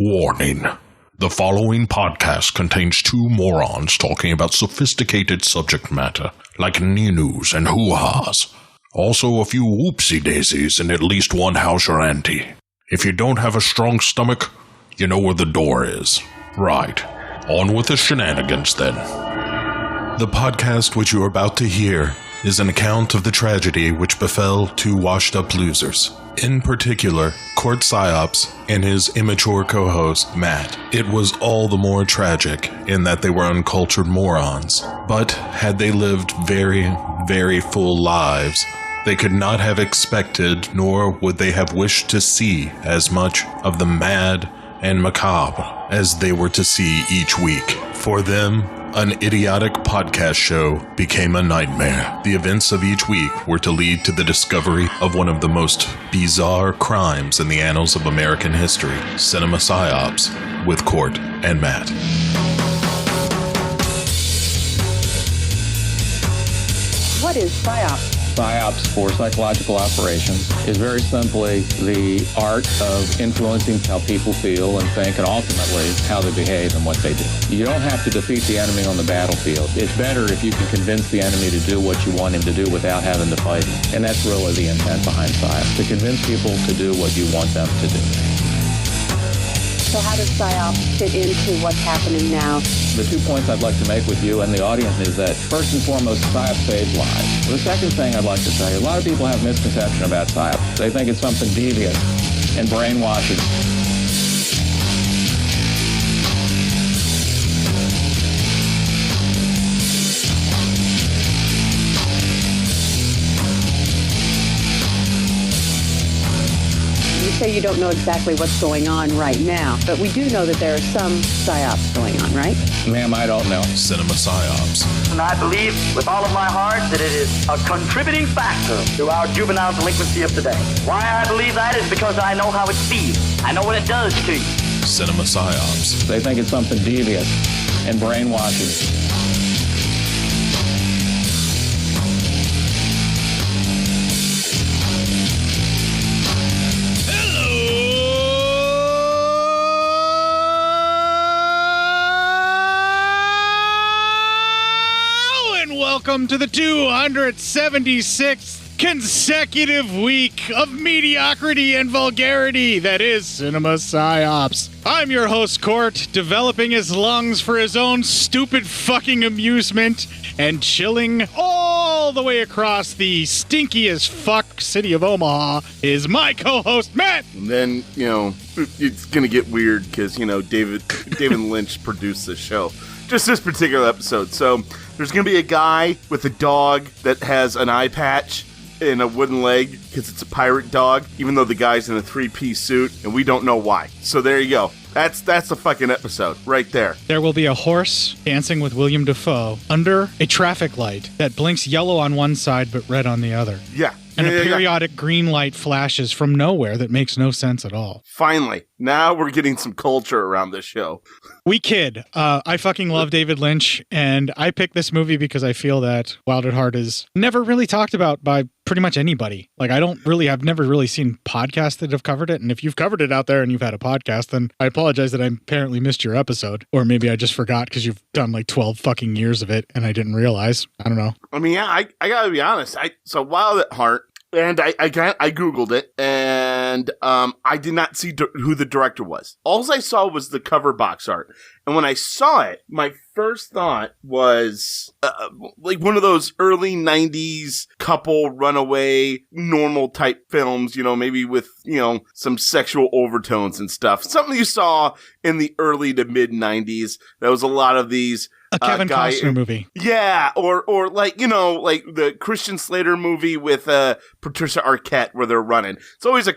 Warning. The following podcast contains two morons talking about sophisticated subject matter, like news and hoo-has. Also a few whoopsie-daisies and at least one house or auntie. If you don't have a strong stomach, you know where the door is. Right. On with the shenanigans then. The podcast which you are about to hear is an account of the tragedy which befell two washed-up losers. In particular, Cort Psyops and his immature co-host, Matt. It was all the more tragic in that they were uncultured morons. But had they lived very, very full lives, they could not have expected, nor would they have wished to see as much of the mad and macabre as they were to see each week. For them, an idiotic podcast show became a nightmare. The events of each week were to lead to the discovery of one of the most bizarre crimes in the annals of American history, CinePsyEP276 with Cort and Matt. What is PSYOP? PSYOPs for psychological operations is very simply the art of influencing how people feel and think, and ultimately how they behave and what they do. You don't have to defeat the enemy on the battlefield. It's better if you can convince the enemy to do what you want him to do without having to fight him. And that's really the intent behind PSYOP, to convince people to do what you want them to do. So how does PSYOP fit into what's happening now? The 2 points I'd like to make with you and the audience is that, first and foremost, PSYOP saves lives. The second thing I'd like to say, a lot of people have a misconception about PSYOP. They think it's something devious and brainwashing. You say you don't know exactly what's going on right now, but we do know that there are some PSYOPs going on, right? Ma'am, I don't know. CinePsyEP276. And I believe with all of my heart that it is a contributing factor to our juvenile delinquency of today. Why I believe that is because I know how it feels. I know what it does to you. CinePsyEP276. They think it's something devious and brainwashing. Welcome to the 276th consecutive week of mediocrity and vulgarity that is CinePsyOps. I'm your host, Cort, developing his lungs for his own stupid fucking amusement and chilling all the way across the stinky as fuck city of Omaha is my co-host, Matt. And then, it's going to get weird because, David Lynch produced this show. Just this particular episode. So there's going to be a guy with a dog that has an eye patch and a wooden leg because it's a pirate dog, even though the guy's in a three-piece suit, and we don't know why. So there you go. That's the fucking episode right there. There will be a horse dancing with William Dafoe under a traffic light that blinks yellow on one side but red on the other. Yeah. And a periodic green light flashes from nowhere that makes no sense at all. Finally. Now we're getting some culture around this show. We kid. I fucking love David Lynch, and I picked this movie because I feel that Wild at Heart is never really talked about by pretty much anybody. Like, I've never really seen podcasts that have covered it, and if you've covered it out there and you've had a podcast, then I apologize that I apparently missed your episode, or maybe I just forgot because you've done like 12 fucking years of it, and I didn't realize. I don't know. I mean, yeah, I gotta be honest. So Wild at Heart, and I Googled it, and I did not see who the director was. All I saw was the cover box art. And when I saw it, my first thought was like one of those early 90s couple runaway normal type films, maybe with, some sexual overtones and stuff. Something you saw in the early to mid 90s. There was a lot of these. A Kevin Costner movie. Yeah, or like the Christian Slater movie with Patricia Arquette where they're running. It's always a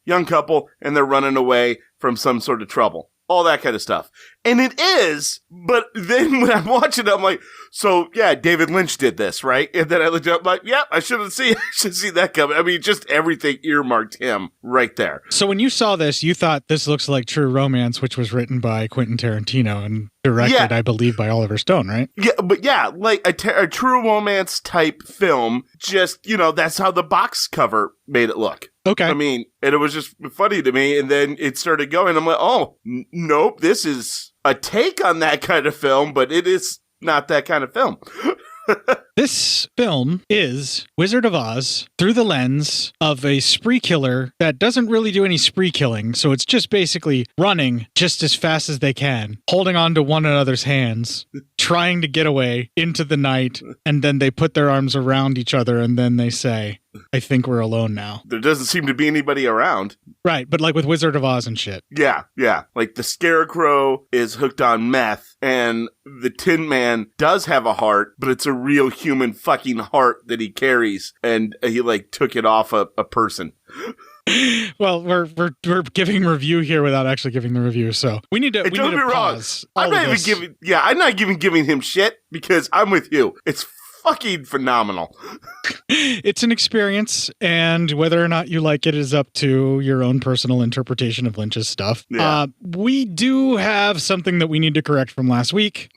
young couple, and they're running away from some sort of trouble. All that kind of stuff. And it is, but then when I'm watching it, I'm like, so yeah, David Lynch did this, right? And then I looked up, like, yep, I should see that coming. I mean, just everything earmarked him right there. So when you saw this, you thought this looks like True Romance, which was written by Quentin Tarantino, and directed, I believe, by Oliver Stone, right? Yeah, but yeah, like a true romance type film, just, that's how the box cover made it look. Okay. I mean, and it was just funny to me, and then it started going. I'm like, oh, nope, this is a take on that kind of film, but it is not that kind of film. This film is Wizard of Oz through the lens of a spree killer that doesn't really do any spree killing. So it's just basically running just as fast as they can, holding on to one another's hands, trying to get away into the night. And then they put their arms around each other and then they say, I think we're alone now. There doesn't seem to be anybody around. Right, but like with Wizard of Oz and shit. Yeah. Like the Scarecrow is hooked on meth, and the Tin Man does have a heart, but it's a real human fucking heart that he carries, and he like took it off a person. Well, we're giving review here without actually giving the review, so we need to pause. I'm not even giving him shit because I'm with you. It's fucking phenomenal. It's an experience, and whether or not you like it is up to your own personal interpretation of Lynch's stuff. Yeah. We do have something that we need to correct from last week.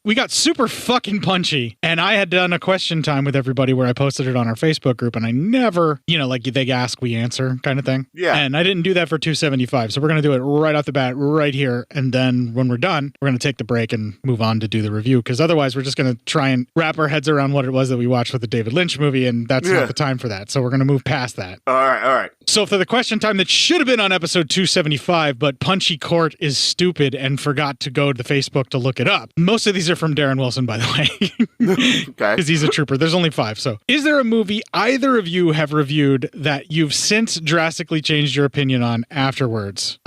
We got super fucking punchy, and I had done a question time with everybody where I posted it on our Facebook group, and I never, like they ask, we answer kind of thing. Yeah. And I didn't do that for 275, so we're going to do it right off the bat, right here, and then when we're done, we're going to take the break and move on to do the review, because otherwise we're just going to try and wrap our heads around what it was that we watched with the David Lynch movie, and that's not the time for that. So we're going to move past that. All right. So for the question time that should have been on episode 275, but Punchy Cort is stupid and forgot to go to the Facebook to look it up. Most of these are from Darren Wilson, by the way. Okay. Because he's a trooper. There's only 5. So is there a movie either of you have reviewed that you've since drastically changed your opinion on afterwards?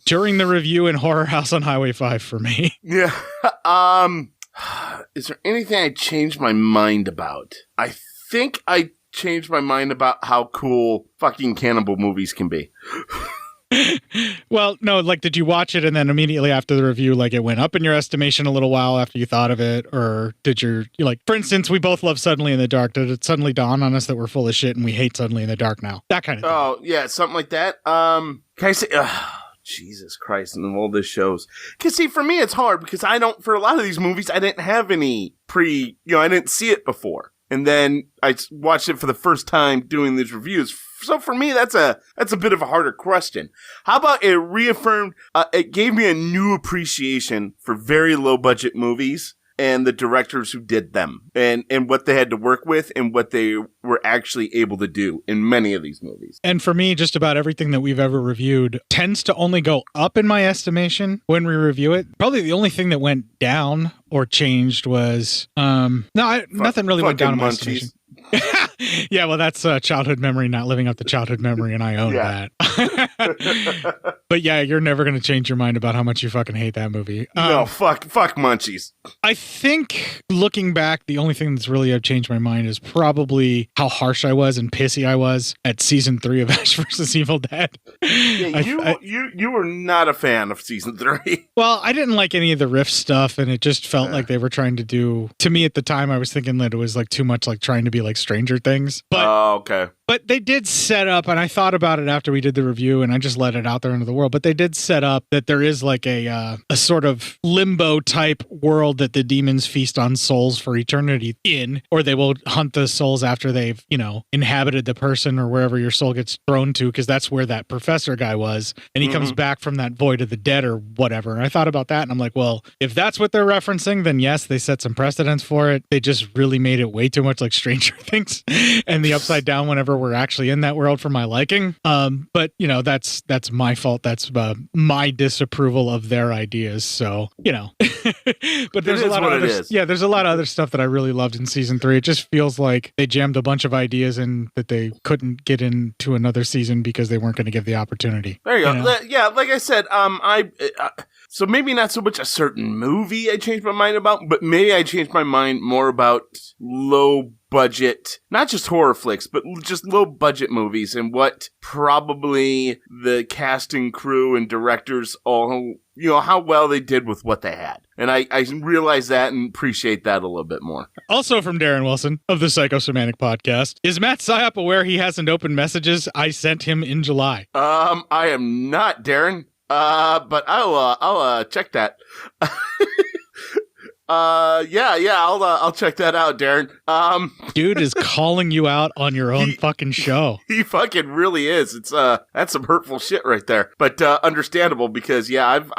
During the review in Horror House on Highway 5 for me. Yeah. Is there anything I changed my mind about? I think I changed my mind about how cool fucking cannibal movies can be. Well, no, like, did you watch it and then immediately after the review, like, it went up in your estimation a little while after you thought of it? Or did you like, for instance, we both love Suddenly in the Dark. Did it suddenly dawn on us that we're full of shit and we hate Suddenly in the Dark now? That kind of thing. Oh, yeah, something like that. Can I say... Jesus Christ, and all this shows. Because, see, for me, it's hard because for a lot of these movies, I didn't have any I didn't see it before. And then I watched it for the first time doing these reviews. So for me, that's a bit of a harder question. How about it reaffirmed, it gave me a new appreciation for very low budget movies and the directors who did them and what they had to work with and what they were actually able to do in many of these movies. And for me, just about everything that we've ever reviewed tends to only go up in my estimation when we review it. Probably the only thing that went down or changed was, nothing really went down in my estimation. Yeah, well, that's a childhood memory, not living up to childhood memory, and I own that. But yeah, you're never going to change your mind about how much you fucking hate that movie. No, fuck Munchies. I think looking back, the only thing that's really changed my mind is probably how harsh I was and pissy I was at season 3 of Ash vs. Evil Dead. Yeah, you were not a fan of season 3. Well, I didn't like any of the riff stuff, and it just felt like they were trying to do. To me, at the time, I was thinking that it was like too much like trying to be like Stranger Things. But okay. But they did set up, and I thought about it after we did the review, and I just let it out there into the world. But they did set up that there is like a sort of limbo type world that the demons feast on souls for eternity in, or they will hunt the souls after they've, inhabited the person or wherever your soul gets thrown to, because that's where that professor guy was, and he comes back from that void of the dead or whatever. And I thought about that, and I'm like, well, if that's what they're referencing, then yes, they set some precedents for it. They just really made it way too much like Stranger Things and the Upside Down whenever we're actually in that world for my liking. But that's my fault. That's my disapproval of their ideas. So, but there's a lot of there's a lot of other stuff that I really loved in season 3. It just feels like they jammed a bunch of ideas in that they couldn't get into another season because they weren't going to give the opportunity. There you go. Yeah, like I said, so maybe not so much a certain movie I changed my mind about, but maybe I changed my mind more about low budget, not just horror flicks, but just low budget movies and what probably the casting crew and directors all, how well they did with what they had. And I realize that and appreciate that a little bit more. Also from Darren Wilson of the Psychosemantic Podcast, is Matt Psyop aware he hasn't opened messages I sent him in July? I am not, Darren. But I'll check that. I'll check that out, Darren. Dude is calling you out on your own fucking show. He fucking really is. It's that's some hurtful shit right there, but understandable because I've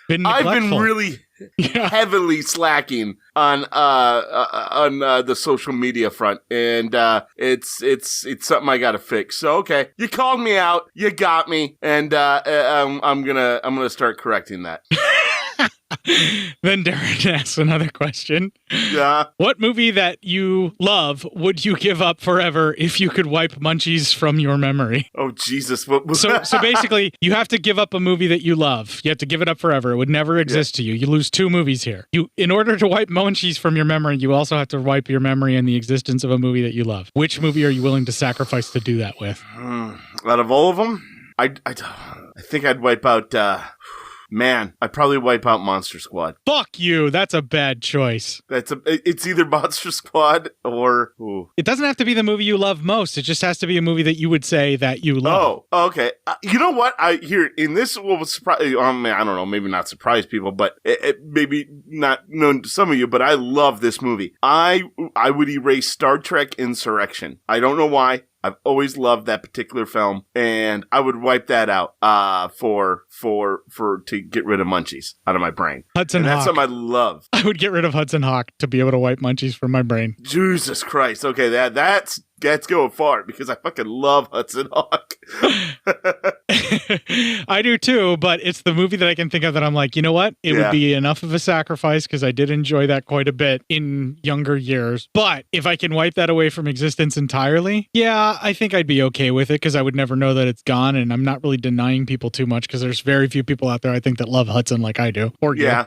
been really heavily slacking on the social media front, and it's something I got to fix. So okay, you called me out, you got me, and I'm gonna start correcting that. Then Darren asks another question. Yeah. What movie that you love would you give up forever if you could wipe Munchies from your memory? Oh, Jesus. What was so basically, you have to give up a movie that you love. You have to give it up forever. It would never exist to you. You lose two movies here. In order to wipe Munchies from your memory, you also have to wipe your memory and the existence of a movie that you love. Which movie are you willing to sacrifice to do that with? Out of all of them, I think I'd wipe out... Man, I'd probably wipe out Monster Squad. Fuck you. That's a bad choice. It's either Monster Squad or... Ooh. It doesn't have to be the movie you love most. It just has to be a movie that you would say that you love. Oh, okay. You know what? This will surprise... I don't know, maybe not surprise people, but it maybe not known to some of you, but I love this movie. I would erase Star Trek Insurrection. I don't know why. I've always loved that particular film, and I would wipe that out to get rid of Munchies out of my brain. Hudson Hawk. That's something I love. I would get rid of Hudson Hawk to be able to wipe Munchies from my brain. Jesus Christ. Okay, that's going far because I fucking love Hudson Hawk. I do too, but it's the movie that I can think of that I'm like, you know what? It would be enough of a sacrifice because I did enjoy that quite a bit in younger years. But if I can wipe that away from existence entirely, I think I'd be okay with it because I would never know that it's gone, and I'm not really denying people too much because there's very few people out there I think that love Hudson like I do. Or yeah.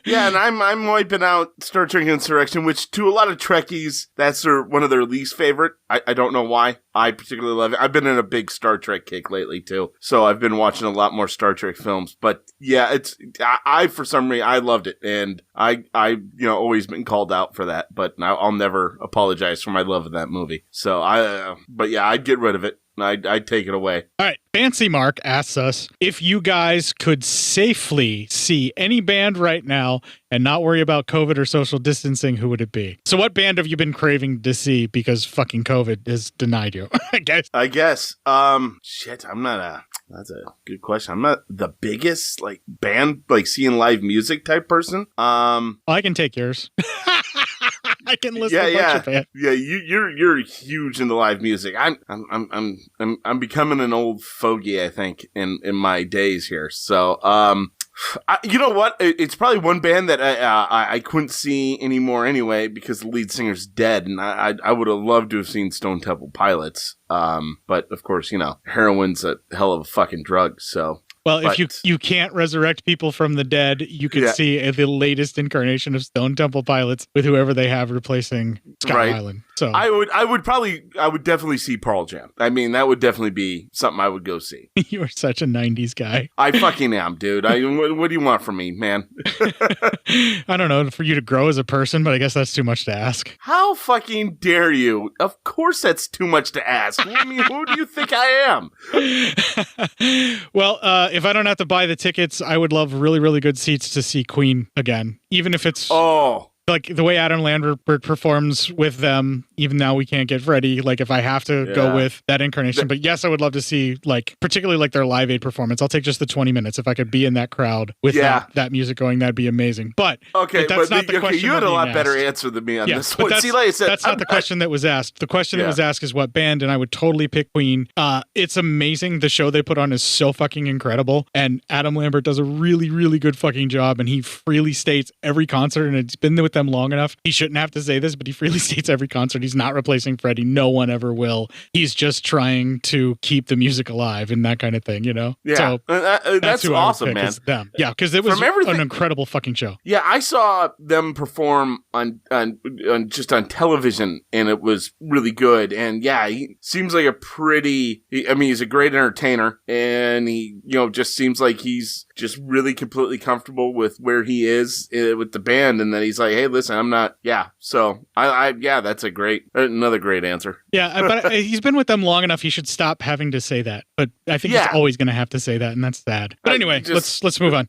Yeah, and I'm wiping out Star Trek Insurrection, which to a lot of Trekkies, that's one of their least favorite. I don't know why. I particularly love it. I've been in a big Star Trek kick lately too, so I've been watching a lot more Star Trek films. But yeah, I for some reason I loved it, and I always been called out for that, but I'll never apologize for my love of that movie. So I'd get rid of it. I'd take it away. All right. Fancy Mark asks us if you guys could safely see any band right now and not worry about COVID or social distancing, who would it be? So what band have you been craving to see because fucking COVID has denied you? I guess. Shit, that's a good question. I'm not the biggest band seeing live music type person. I can take yours. I can list a bunch of bands. Yeah, you're huge into live music. I'm becoming an old fogey, I think, in my days here. So, you know what? It's probably one band that I couldn't see anymore anyway because the lead singer's dead, and I would have loved to have seen Stone Temple Pilots. But of course, heroin's a hell of a fucking drug. So. Well, if you can't resurrect people from the dead, you could see the latest incarnation of Stone Temple Pilots with whoever they have replacing Scott Weiland. So I would definitely see Pearl Jam. I mean, that would definitely be something I would go see. You are such a 90s guy. I fucking am, dude. What do you want from me, man? I don't know, for you to grow as a person, but I guess that's too much to ask. How fucking dare you? Of course that's too much to ask. I mean, who do you think I am? Well, if I don't have to buy the tickets, I would love really, really good seats to see Queen again, even if it's like the way Adam Lambert performs with them. Even now we can't get Freddie. Like if I have to go with that incarnation, but yes, I would love to see particularly their Live Aid performance. I'll take just the 20 minutes if I could be in that crowd with that music going. That'd be amazing. But that's not the question. You had a lot better answer than me on this one. That's not the question that was asked. The question that was asked is what band, and I would totally pick Queen. It's amazing. The show they put on is so fucking incredible, and Adam Lambert does a really, really good fucking job. And he freely states every concert, and it's been with them long enough. He shouldn't have to say this, but he freely states every concert he's not replacing Freddie. No one ever will. He's just trying to keep the music alive and that kind of thing, Yeah. So that's awesome, man. Them. Yeah, because it was an incredible fucking show. Yeah, I saw them perform on television, and it was really good. And yeah, he seems like he's a great entertainer, and he, just seems like he's just really completely comfortable with where he is with the band, and then he's like, hey, hey, listen, I'm not. Yeah. So that's another great answer. Yeah, but he's been with them long enough. He should stop having to say that. But I think he's always going to have to say that, and that's sad. But anyway, let's move on.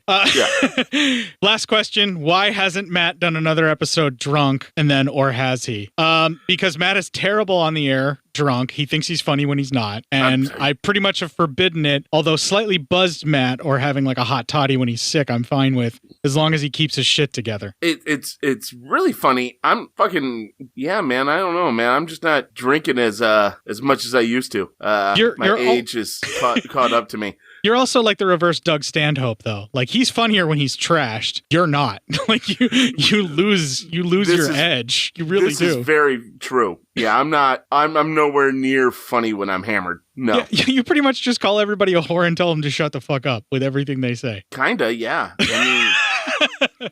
Last question: why hasn't Matt done another episode drunk? And then, or has he? Because Matt is terrible on the air drunk. He thinks he's funny when he's not, and I pretty much have forbidden it. Although slightly buzzed Matt or having like a hot toddy when he's sick, I'm fine with, as long as he keeps his shit together. It's really funny. I'm fucking man. I don't know, man. I'm just not drinking as much as I used to. My age is caught up to me. You're also like the reverse Doug Stanhope, though. Like, he's funnier when he's trashed. You're not. Like, you lose your edge. You really do. This is very true. Yeah, I'm not. I'm nowhere near funny when I'm hammered. No. Yeah, you pretty much just call everybody a whore and tell them to shut the fuck up with everything they say. Kinda, yeah. I mean,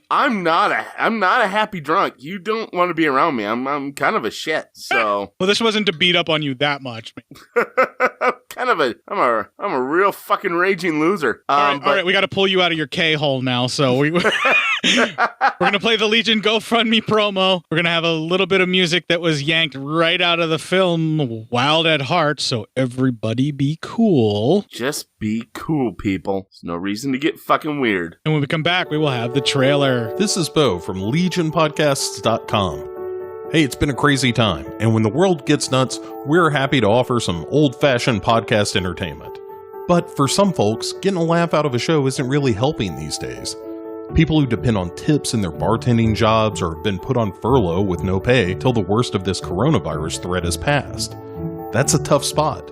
I'm not a happy drunk. You don't want to be around me. I'm kind of a shit. So. Well, this wasn't to beat up on you that much. I'm a real fucking raging loser. All right, we got to pull you out of your K-hole now. So we're going to play the Legion GoFundMe promo. We're going to have a little bit of music that was yanked right out of the film Wild at Heart. So everybody be cool. Just be cool, people. There's no reason to get fucking weird. And when we come back, we will have the trailer. This is Bo from LegionPodcasts.com. Hey, it's been a crazy time, and when the world gets nuts, we're happy to offer some old-fashioned podcast entertainment. But for some folks, getting a laugh out of a show isn't really helping these days. People who depend on tips in their bartending jobs or have been put on furlough with no pay till the worst of this coronavirus threat is past. That's a tough spot.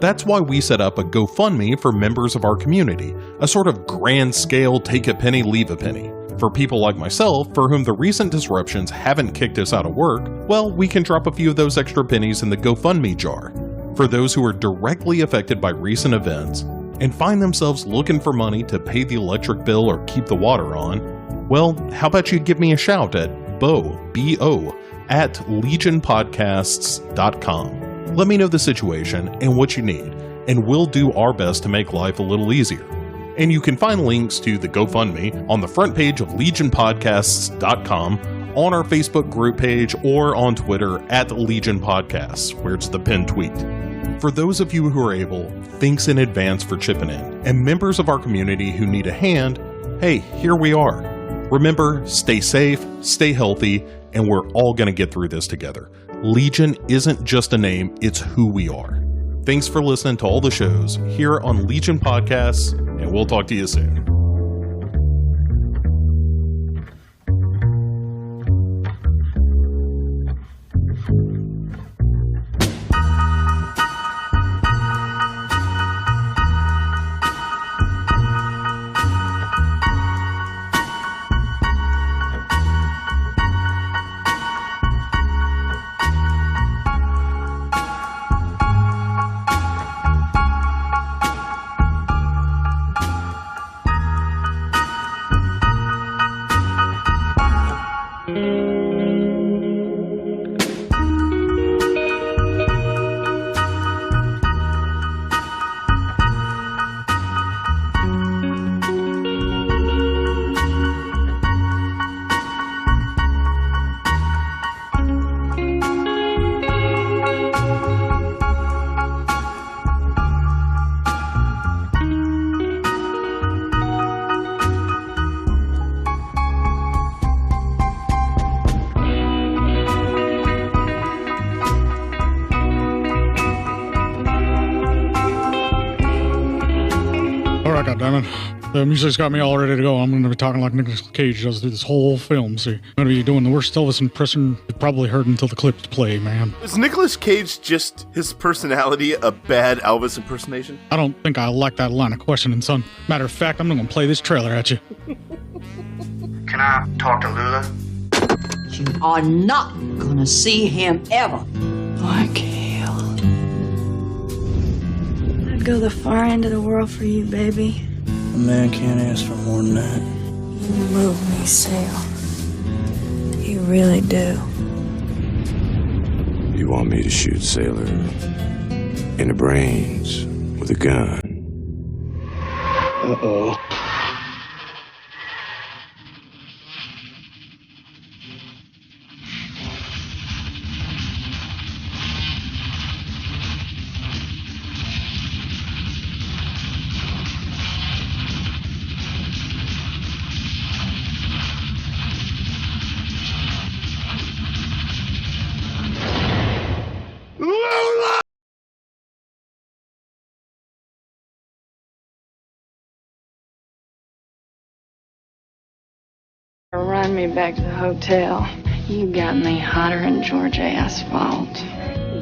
That's why we set up a GoFundMe for members of our community, a sort of grand-scale take a penny, leave a penny. For people like myself, for whom the recent disruptions haven't kicked us out of work, well, we can drop a few of those extra pennies in the GoFundMe jar. For those who are directly affected by recent events and find themselves looking for money to pay the electric bill or keep the water on, well, how about you give me a shout at B-O, at legionpodcasts.com. Let me know the situation and what you need, and we'll do our best to make life a little easier. And you can find links to the GoFundMe on the front page of legionpodcasts.com, on our Facebook group page, or on Twitter at Legion Podcasts, where it's the pinned tweet. For those of you who are able, thanks in advance for chipping in. And members of our community who need a hand, hey, here we are. Remember, stay safe, stay healthy, and we're all going to get through this together. Legion isn't just a name, it's who we are. Thanks for listening to all the shows here on Legion Podcasts, and we'll talk to you soon. Goddammit. The music's got me all ready to go. I'm going to be talking like Nicolas Cage does through this whole film. See, I'm going to be doing the worst Elvis impression you've probably heard until the clips play, man. Is Nicolas Cage just his personality a bad Elvis impersonation? I don't think I like that line of questioning, son. Matter of fact, I'm going to play this trailer at you. Can I talk to Lula? You are not going to see him ever. Michael. I'd go the far end of the world for you, baby. A man can't ask for more than that. You move me, Sail. You really do. You want me to shoot Sailor in the brains with a gun? Run me back to the hotel. You got me hotter than Georgia asphalt.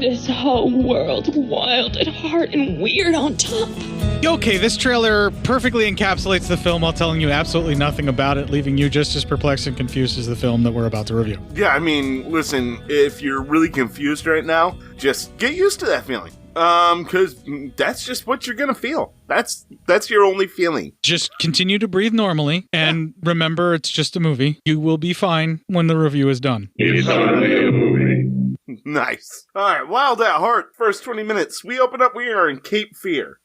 This whole world's wild at heart and weird on top. Okay, this trailer perfectly encapsulates the film while telling you absolutely nothing about it, leaving you just as perplexed and confused as the film that we're about to review. Yeah, I mean, listen, if you're really confused right now, just get used to that feeling. Because that's just what you're gonna feel. That's your only feeling. Just continue to breathe normally, and remember, it's just a movie. You will be fine when the review is done. It's only a movie. Nice. All right, Wild at Heart. First 20 minutes. We open up. We are in Cape Fear.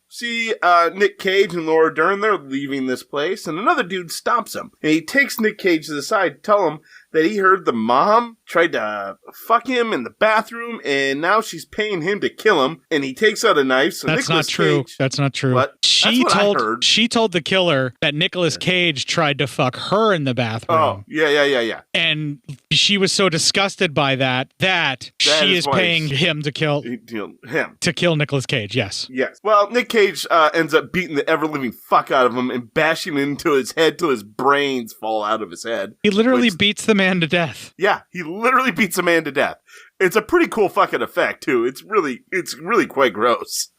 See Nick Cage and Laura Dern. They're leaving this place, and another dude stops them. And he takes Nick Cage to the side, tell him that he heard the mom tried to fuck him in the bathroom, and now she's paying him to kill him. And he takes out a knife. So that's Nicolas not true. Cage, that's not true. What? She That's what told I heard. she told the killer that Nicolas Cage tried to fuck her in the bathroom. Oh, yeah. And she was so disgusted by that she is paying him to kill Nicolas Cage. Yes. Yes. Well, Nick Cage ends up beating the ever-living fuck out of him and bashing into his head till his brains fall out of his head. He literally beats the man to death. Yeah, he literally beats a man to death. It's a pretty cool fucking effect, too. It's really quite gross.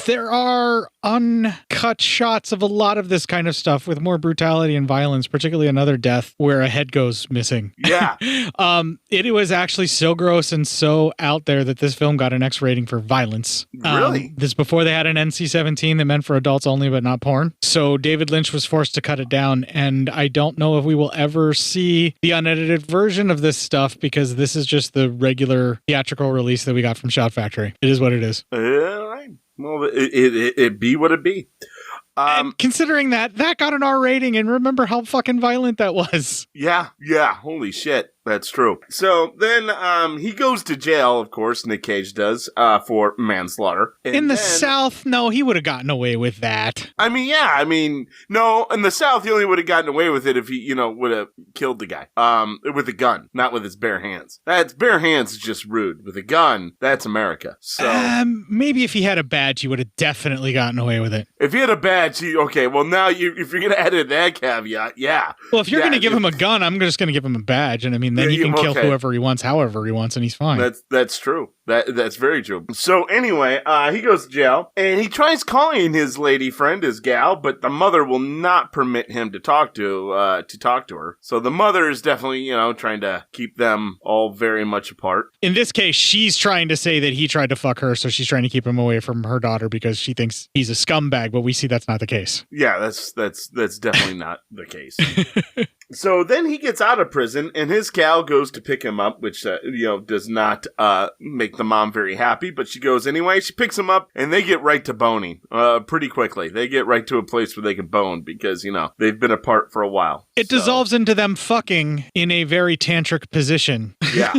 There are uncut shots of a lot of this kind of stuff with more brutality and violence, particularly another death where a head goes missing. Yeah. It was actually so gross and so out there that this film got an X rating for violence. Really? This before they had an NC-17 that meant for adults only, but not porn. So David Lynch was forced to cut it down, and I don't know if we will ever see the unedited version of this stuff because this is just the regular theatrical release that we got from Shout Factory. It is what it is. All right. Well, it be what it be. And considering that got an R rating, and remember how fucking violent that was. Yeah. Holy shit. That's true. So then he goes to jail, of course, Nick Cage does, for manslaughter. In the South, no, he would have gotten away with that. I mean, no, in the South, he only would have gotten away with it if he, would have killed the guy, with a gun, not with his bare hands. That's bare hands is just rude. With a gun, that's America. So maybe if he had a badge, he would have definitely gotten away with it. If he had a badge, okay, well now if you're going to add in that caveat, yeah. Well, if you're going to give him a gun, I'm just going to give him a badge, and I mean, then he can kill whoever he wants, however he wants, and he's fine. That's true. That's very true. So anyway, he goes to jail, and he tries calling his lady friend, his gal, but the mother will not permit him to talk to her. So the mother is definitely, trying to keep them all very much apart. In this case, she's trying to say that he tried to fuck her, so she's trying to keep him away from her daughter because she thinks he's a scumbag, but we see that's not the case. Yeah, that's definitely not the case. So then he gets out of prison, and his gal goes to pick him up, which, does not make the mom very happy, but she goes anyway. She picks him up, and they get right to boning pretty quickly. They get right to a place where they can bone because, they've been apart for a while. It dissolves into them fucking in a very tantric position. Yeah.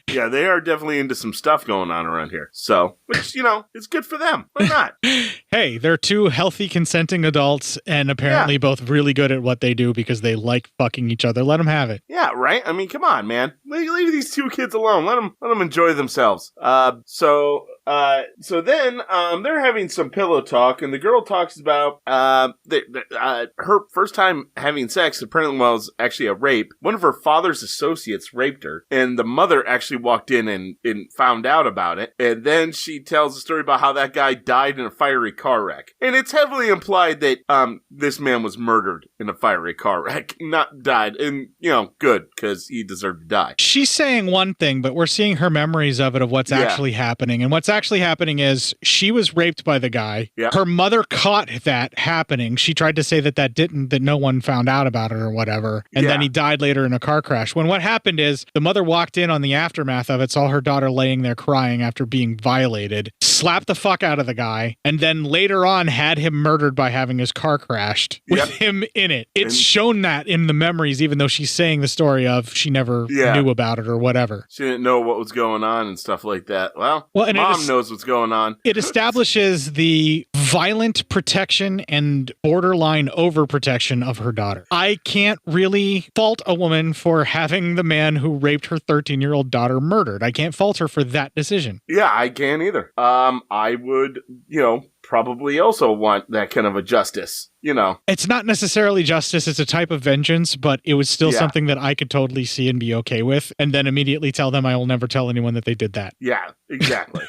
Yeah, they are definitely into some stuff going on around here. So, which, is good for them. Why not? Hey, they're two healthy, consenting adults, and apparently both really good at what they do because they like fucking each other. Let them have it. Yeah, right? I mean, come on, man. Leave these two kids alone. Let them enjoy themselves. So then they're having some pillow talk, and the girl talks about her first time having sex apparently was actually a rape. One of her father's associates raped her, and the mother actually walked in and found out about it. And then she tells a story about how that guy died in a fiery car wreck. And it's heavily implied that this man was murdered in a fiery car wreck, not died. And, good, because he deserved to die. She's saying one thing, but we're seeing her memories of it, of what's actually happening. And what's actually happening is she was raped by the guy. Yeah. Her mother caught that happening. She tried to say that no one found out about it or whatever. And then he died later in a car crash. When what happened is the mother walked in on the aftermath of it, saw her daughter laying there crying after being violated, slapped the fuck out of the guy, and then later on had him murdered by having his car crashed with him in it. It's shown that in the memories, even though she's saying the story of she never knew about it or whatever. She didn't know what was going on and stuff like that. Well and mom knows what's going on. It establishes the violent protection and borderline overprotection of her daughter. I can't really fault a woman for having the man who raped her 13-year-old daughter murdered. I can't fault her for that decision. Yeah, I can't either. I would, probably also want that kind of a justice, you know. It's not necessarily justice, it's a type of vengeance, but it was still something that I could totally see and be okay with, and then immediately tell them I will never tell anyone that they did that. Yeah, exactly.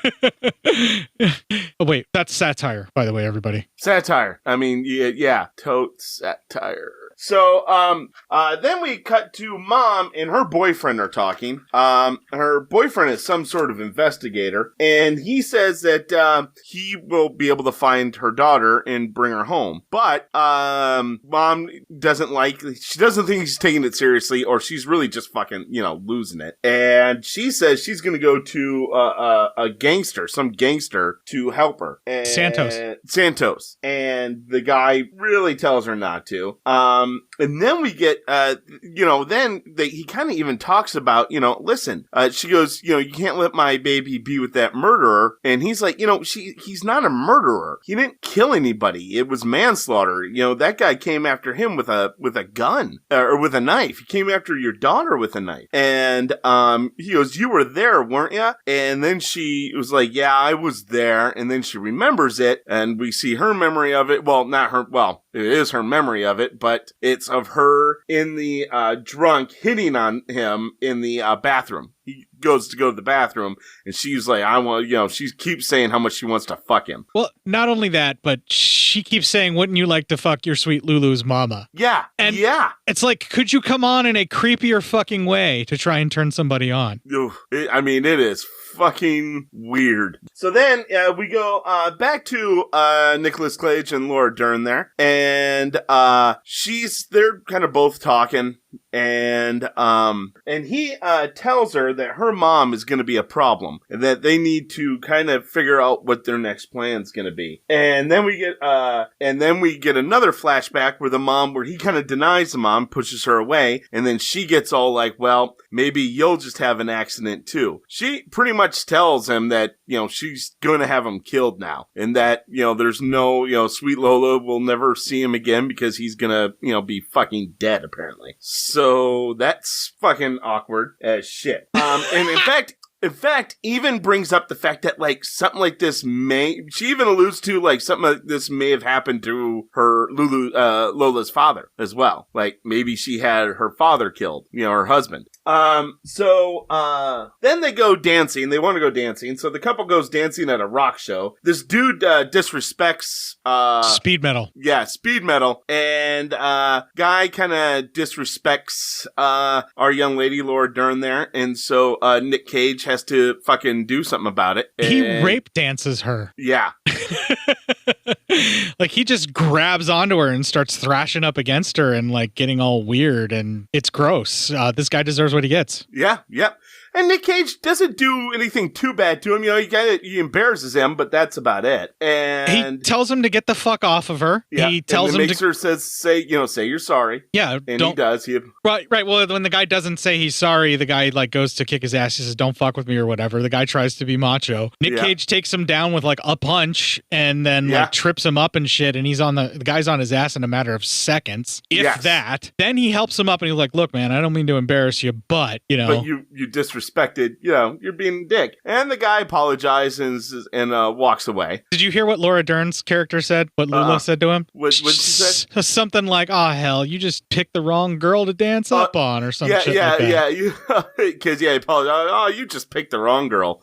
Oh, wait, that's satire, by the way, everybody. Satire. I mean, yeah, tote satire. So, then we cut to Mom and her boyfriend are talking. Her boyfriend is some sort of investigator, and he says that, he will be able to find her daughter and bring her home. But, Mom she doesn't think he's taking it seriously, or she's really just fucking, losing it. And she says she's gonna go to, some gangster to help her. And Santos. And the guy really tells her not to. And then we get, he kind of even talks about, listen, she goes, you can't let my baby be with that murderer. And he's like, he's not a murderer. He didn't kill anybody. It was manslaughter. That guy came after him with a gun or with a knife. He came after your daughter with a knife. And, he goes, you were there, weren't you? And then she was like, yeah, I was there. And then she remembers it, and we see her memory of it. Well, not her. Well, it is her memory of it, but it's of her in the drunk hitting on him in the bathroom. He goes to the bathroom, and she's like, I want, she keeps saying how much she wants to fuck him. Well, not only that, but she keeps saying, wouldn't you like to fuck your sweet Lulu's mama? Yeah. And it's like, could you come on in a creepier fucking way to try and turn somebody on? It is fucking weird. So then we go back to Nicolas Cage and Laura Dern there, and they're kind of both talking, and he tells her that her mom is going to be a problem, and that they need to kind of figure out what their next plan is going to be. And then we get another flashback where he kind of denies the mom, pushes her away, and then she gets all like, well, maybe you'll just have an accident too. She pretty much tells him that, she's going to have him killed now, and that, there's no, sweet Lola will never see him again because he's going to, be fucking dead apparently. So that's fucking awkward as shit. And in fact, even brings up the fact that, like, something like this she even alludes to, like, something like this may have happened to her, Lola's father as well. Like, maybe she had her father killed, her husband. Then they go dancing. They want to go dancing. So the couple goes dancing at a rock show. This dude, disrespects, speed metal. Yeah, speed metal. And, guy kind of disrespects, our young lady, Laura Dern there. And so, Nick Cage has to fucking do something about it. He rape dances her. Yeah. Like, he just grabs onto her and starts thrashing up against her and, like, getting all weird, and it's gross. This guy deserves what he gets. Yeah, yep. And Nick Cage doesn't do anything too bad to him. He embarrasses him, but that's about it. And he tells him to get the fuck off of her. Yeah, he tells him to say you're sorry. Yeah, and he does. Right. Well, when the guy doesn't say he's sorry, the guy like goes to kick his ass. He says, "Don't fuck with me" or whatever. The guy tries to be macho. Nick Cage takes him down with like a punch, and then like trips him up and shit. And he's the guy's on his ass in a matter of seconds, if that. Then he helps him up, and he's like, "Look, man, I don't mean to embarrass you, but but you disrespected, you're being a dick." And the guy apologizes and walks away. Did you hear what Laura Dern's character said? What Lula said to him? What she said? Something like, "Oh hell, you just picked the wrong girl to dance up on," or some shit like that. Because he apologized. "Oh, you just picked the wrong girl."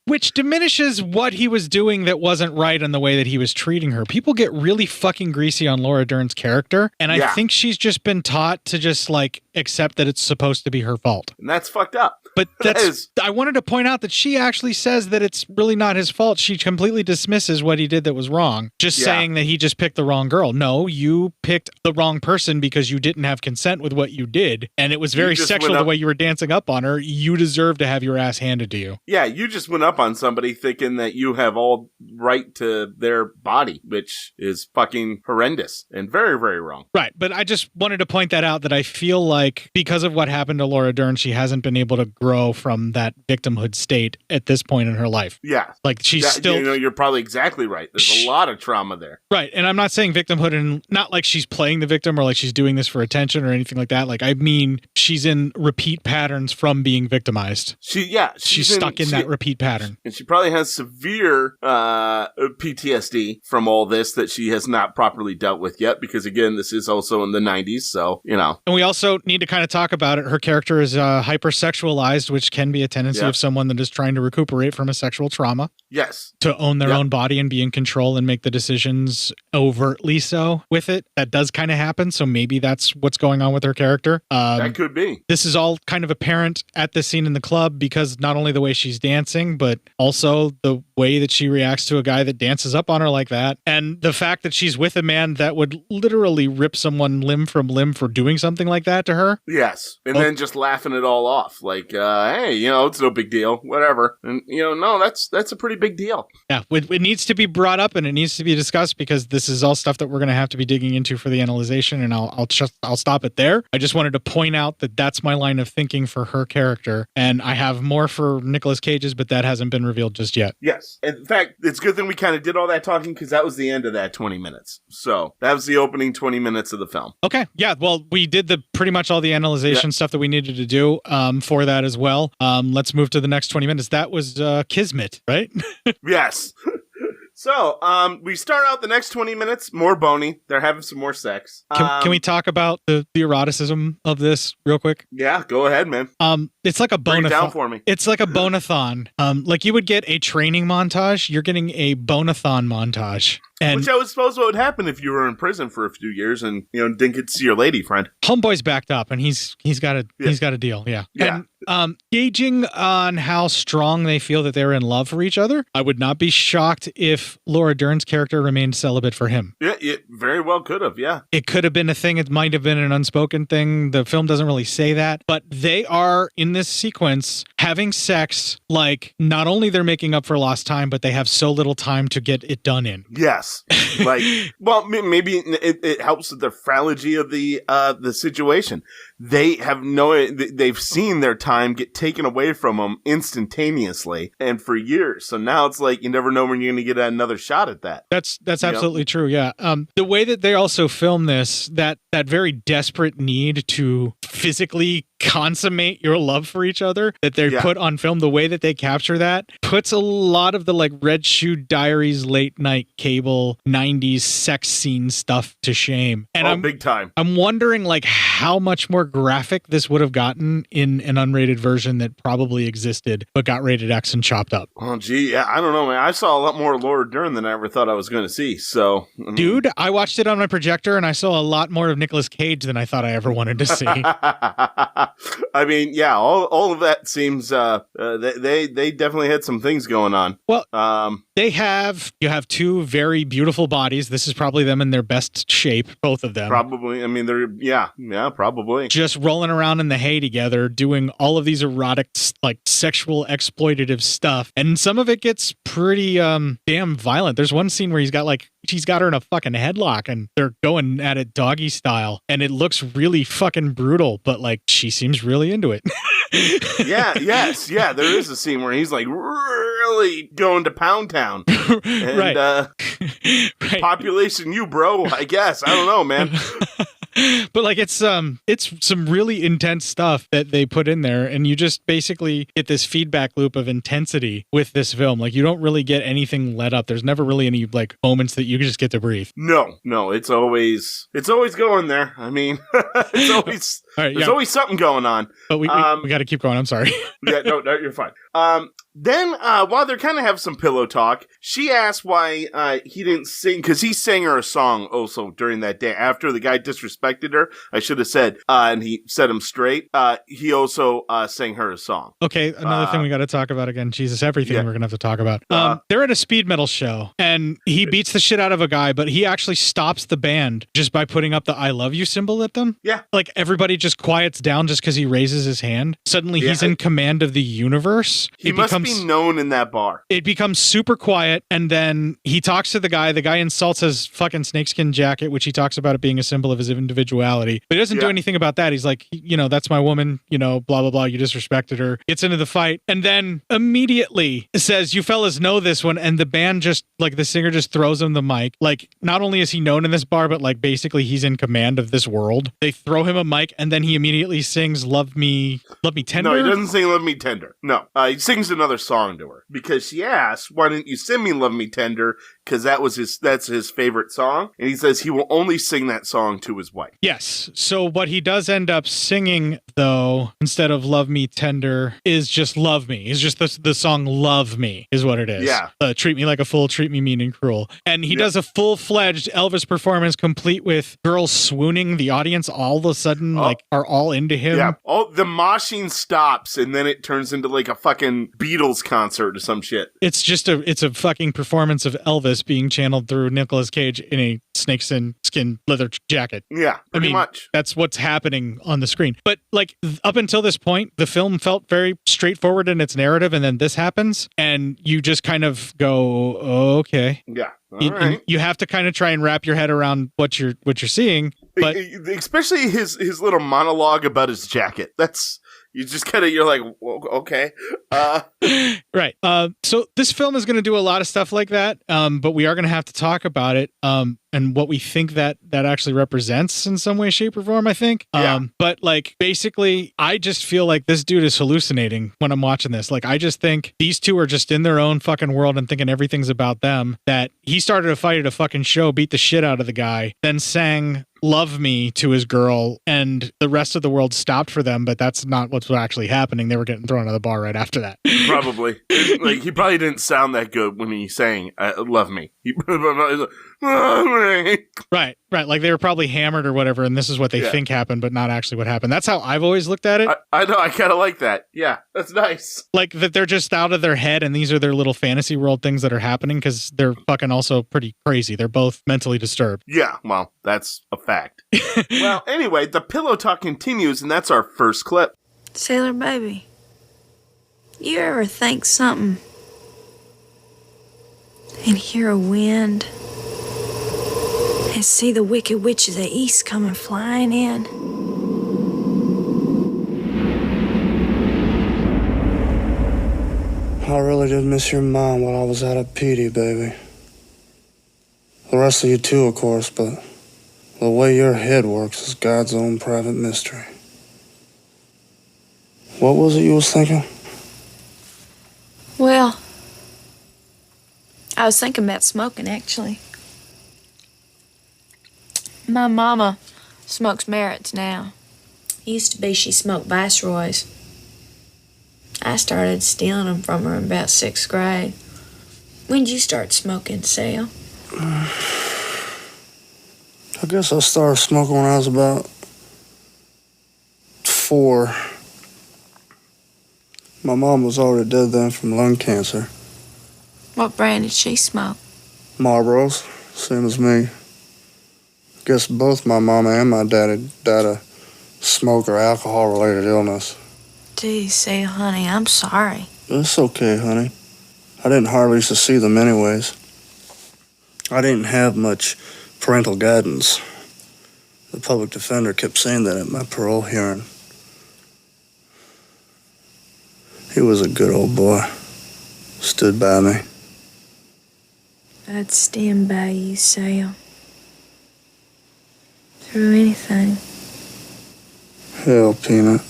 Which diminishes what he was doing that wasn't right in the way that he was treating her. People get really fucking greasy on Laura Dern's character, and I think she's just been taught to just like accept that it's supposed to be her fault. And that's fucked up. But I wanted to point out that she actually says that it's really not his fault. She completely dismisses what he did that was wrong, just saying that he just picked the wrong girl. No, you picked the wrong person because you didn't have consent with what you did, and it was very sexual the way you were dancing up on her. You deserve to have your ass handed to you. Yeah, you just went up on somebody thinking that you have all right to their body, which is fucking horrendous and very, very wrong. Right, but I just wanted to point that out, that I feel like because of what happened to Laura Dern, she hasn't been able to grow from that victimhood state at this point in her life. Yeah. Like she's still... You know, you're probably exactly right. There's a lot of trauma there. Right. And I'm not saying victimhood and not like she's playing the victim or like she's doing this for attention or anything like that. Like, I mean, she's in repeat patterns from being victimized. She's stuck in that repeat pattern. And she probably has severe PTSD from all this that she has not properly dealt with yet, because again, this is also in the 90s, so, you know. And we also need to kind of talk about it. Her character is hypersexualized, which can be a tendency of someone that is trying to recuperate from a sexual trauma. Yes. To own their own body and be in control and make the decisions overtly so with it. That does kind of happen, so maybe that's what's going on with her character. That could be. This is all kind of apparent at this scene in the club, because not only the way she's dancing, but also the way that she reacts to a guy that dances up on her like that. And the fact that she's with a man that would literally rip someone limb from limb for doing something like that to her. Yes. And then just laughing it all off. Like, hey, you know, it's no big deal. Whatever. And, you know, no, that's a pretty big deal. Yeah. It needs to be brought up and it needs to be discussed, because this is all stuff that we're going to have to be digging into for the analyzation. And I'll stop it there. I just wanted to point out that that's my line of thinking for her character. And I have more for Nicolas Cage's, but that hasn't been revealed just yet. Yes. In fact, it's a good thing we kind of did all that talking, because that was the end of that 20 minutes. So that was the opening 20 minutes of the film. Okay. Yeah. Well, we did pretty much all the analyzation stuff that we needed to do for that as well. Let's move to the next 20 minutes. That was Kismet, right? Yes. So, we start out the next 20 minutes, more bony. They're having some more sex. Can we talk about the eroticism of this real quick? Yeah, go ahead, man. It's like a bonathon. Break it down for me. It's like a bonathon. Like you would get a training montage, you're getting a bonathon montage. And which I would suppose what would happen if you were in prison for a few years and, you know, didn't get to see your lady friend. Homeboy's backed up and he's got a deal. Yeah. Yeah. And, gauging on how strong they feel that they're in love for each other, I would not be shocked if Laura Dern's character remained celibate for him. Yeah, it very well could have, yeah. It could have been a thing. It might have been an unspoken thing. The film doesn't really say that. But they are, in this sequence, having sex like not only they're making up for lost time, but they have so little time to get it done in. Yes. Like, well, maybe it helps with the fragility of the situation. They have they've seen their time get taken away from them instantaneously and for years. So now it's like you never know when you're going to get another shot at that. That's absolutely true. Yeah. The way that they also film this, that very desperate need to physically consummate your love for each other that they put on film, the way that they capture that puts a lot of the like Red Shoe Diaries late night cable 90s sex scene stuff to shame. And big time. I'm wondering like how much more graphic this would have gotten in an unrated version that probably existed but got rated X and chopped up. Oh gee, yeah, I don't know, man. I saw a lot more Laura Dern than I ever thought I was going to see. So, dude, I watched it on my projector and I saw a lot more of Nicolas Cage than I thought I ever wanted to see. I mean, yeah, all of that seems they definitely had some things going on. Well, you have two very beautiful bodies. This is probably them in their best shape, both of them. Probably. I mean, they're probably just rolling around in the hay together, doing all of these erotic, like sexual exploitative stuff, and some of it gets pretty damn violent. There's one scene where she's got her in a fucking headlock and they're going at it doggy style, and it looks really fucking brutal, but like she seems really into it. Yeah, there is a scene where he's like really going to Pound Town. And, right. Population you, bro, I guess. I don't know, man. But like it's some really intense stuff that they put in there, and you just basically get this feedback loop of intensity with this film. Like you don't really get anything let up. There's never really any like moments that you just get to breathe. No, it's always going there. I mean, it's always there's always something going on. But we got to keep going. I'm sorry. Yeah, no, you're fine. Then, while they're kind of have some pillow talk, she asks why he didn't sing, because he sang her a song also during that day. After the guy disrespected her, I should have said, and he set him straight, he also sang her a song. Okay, another thing we got to talk about again. Jesus, everything we're going to have to talk about. They're at a speed metal show, and he beats the shit out of a guy, but he actually stops the band just by putting up the I love you symbol at them. Yeah. Like, everybody just quiets down just because he raises his hand. Suddenly, he's in command of the universe. He must be known in that bar. It becomes super quiet, and then he talks to the guy. The guy insults his fucking snakeskin jacket, which he talks about it being a symbol of his individuality. But he doesn't do anything about that. He's like, that's my woman, blah, blah, blah. You disrespected her. Gets into the fight, and then immediately says, you fellas know this one. And the band just, like, the singer just throws him the mic. Like, not only is he known in this bar, but, like, basically he's in command of this world. They throw him a mic, and then he immediately sings Love Me Tender. No, he doesn't sing Love Me Tender. No, he sings another song to her because she asks, why didn't you sing me Love Me Tender? Because that's his favorite song. And he says he will only sing that song to his wife. Yes. So what he does end up singing, though, instead of Love Me Tender, is just Love Me. It's just the song Love Me is what it is. Yeah. Treat me like a fool, treat me mean and cruel. And he does a full-fledged Elvis performance complete with girls swooning. The audience all of a sudden are all into him. Yeah. Oh, the moshing stops and then it turns into like a fucking Beatles concert or some shit. It's just it's a fucking performance of Elvis being channeled through Nicolas Cage in a snakeskin leather jacket. Yeah, pretty much. That's what's happening on the screen. But like up until this point, the film felt very straightforward in its narrative, and then this happens, and you just kind of go, oh, okay. Yeah. Right. You have to kind of try and wrap your head around what you're seeing, but especially his little monologue about his jacket. That's you just kind of you're like, okay, right. So this film is going to do a lot of stuff like that, but we are going to have to talk about it. And what we think that actually represents in some way, shape, or form, I think. But like, basically, I just feel like this dude is hallucinating when I'm watching this. Like, I just think these two are just in their own fucking world and thinking everything's about them. That he started a fight at a fucking show, beat the shit out of the guy, then sang Love Me to his girl, and the rest of the world stopped for them, but that's not what's actually happening. They were getting thrown out of the bar right after that. Probably. Like, he probably didn't sound that good when he sang Love Me. Right. Like they were probably hammered or whatever, and this is what they think happened, but not actually what happened. That's how I've always looked at it. I know. I kind of like that. Yeah, that's nice. Like that they're just out of their head, and these are their little fantasy world things that are happening because they're fucking also pretty crazy. They're both mentally disturbed. Yeah, well, that's a fact. Well, anyway, the pillow talk continues, and that's our first clip. Sailor baby, you ever think something and hear a wind and see the wicked witch of the east coming flying in? I really did miss your mom while I was out at PD, baby. The rest of you too, of course, but the way your head works is God's own private mystery. What was it you was thinking? Well, I was thinking about smoking, actually. My mama smokes Merritt's now. Used to be she smoked Viceroys. I started stealing them from her in about 6th grade. When'd you start smoking, Sal? I guess I started smoking when I was about 4. My mom was already dead then from lung cancer. What brand did she smoke? Marlboros, same as me. Guess both my mama and my daddy died of smoke or alcohol-related illness. Gee, Sal, honey, I'm sorry. It's okay, honey. I didn't hardly used to see them anyways. I didn't have much parental guidance. The public defender kept saying that at my parole hearing. He was a good old boy. Stood by me. I'd stand by you, Sal. Through anything. Hell, Peanut.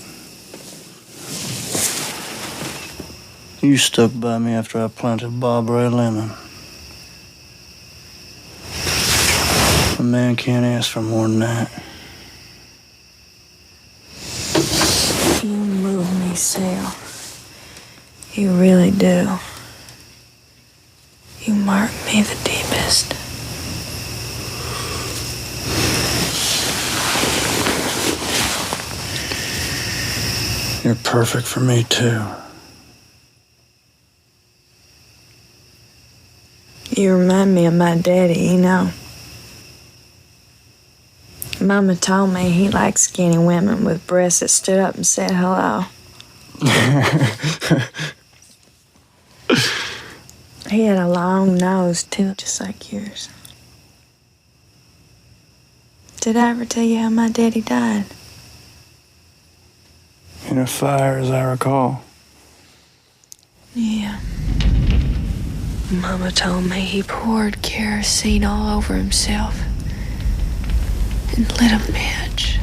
You stuck by me after I planted Barbary Lemon. A man can't ask for more than that. You move me, Sal. You really do. You mark me the deepest. You're perfect for me, too. You remind me of my daddy, you know. Mama told me he liked skinny women with breasts that stood up and said hello. He had a long nose, too, just like yours. Did I ever tell you how my daddy died? In a fire, as I recall. Yeah. Mama told me he poured kerosene all over himself and lit a match.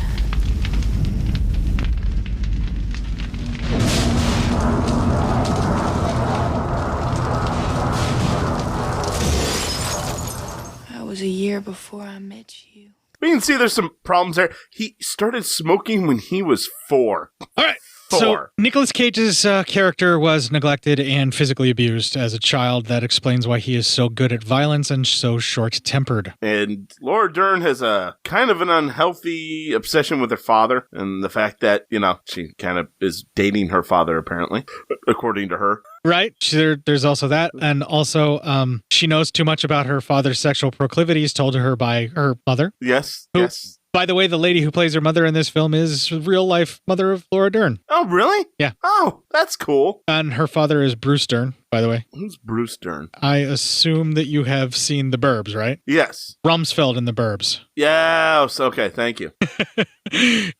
That was a year before I met you. We can see there's some problems there. He started smoking when he was 4. All right. So Nicolas Cage's character was neglected and physically abused as a child. That explains why he is so good at violence and so short-tempered. And Laura Dern has a kind of an unhealthy obsession with her father, and the fact that, you know, she kind of is dating her father, apparently, according to her. Right. There's also that. And also, she knows too much about her father's sexual proclivities told to her by her mother. Yes. Yes. By the way, the lady who plays her mother in this film is real-life mother of Laura Dern. Oh, really? Yeah. Oh, that's cool. And her father is Bruce Dern, by the way. Who's Bruce Dern? I assume that you have seen The Burbs, right? Yes. Rumsfeld in The Burbs. Yes. Okay, thank you.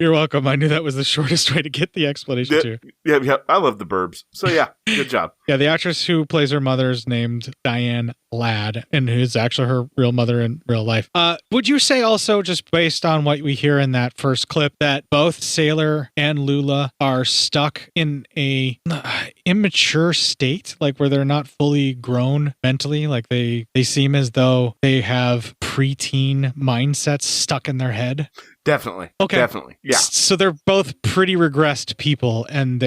You're welcome. I knew that was the shortest way to get the explanation, too. Yeah, I love The Burbs. So, yeah, good job. Yeah, the actress who plays her mother is named Diane Ladd, and who's actually her real mother in real life. Would you say also, just based on what we hear in that first clip, that both Sailor and Lula are stuck in a immature state, like where they're not fully grown mentally, like they seem as though they have preteen mindsets stuck in their head? Definitely. Okay. Definitely. Yeah. So they're both pretty regressed people, and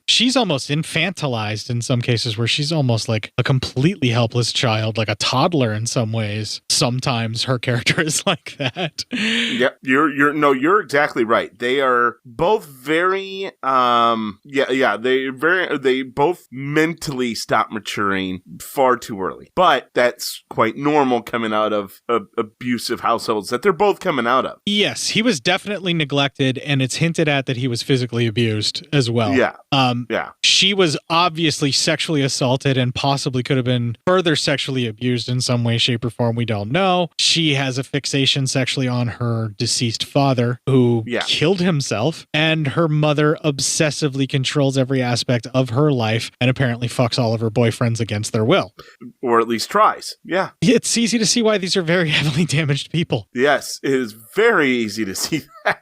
she's almost infantilized in some cases, where she's almost like a completely helpless child, like a toddler in some ways. Sometimes her character is like that. Yep. You're exactly right. They are both very, they both mentally stop maturing far too early. But that's quite normal coming out of abusive households that they're both coming out of. Yes, he was definitely neglected, and it's hinted at that he was physically abused as well. Yeah. Yeah. She was obviously sexually assaulted and possibly could have been further sexually abused in some way, shape, or form. We don't know. She has a fixation sexually on her deceased father, who killed himself, and her mother obsessively controls every aspect of her life and apparently fucks all of her boyfriends against their will. Or at least tries. Yeah. It's easy to see why these are very heavily damaged people. Yes, it is very easy to see that.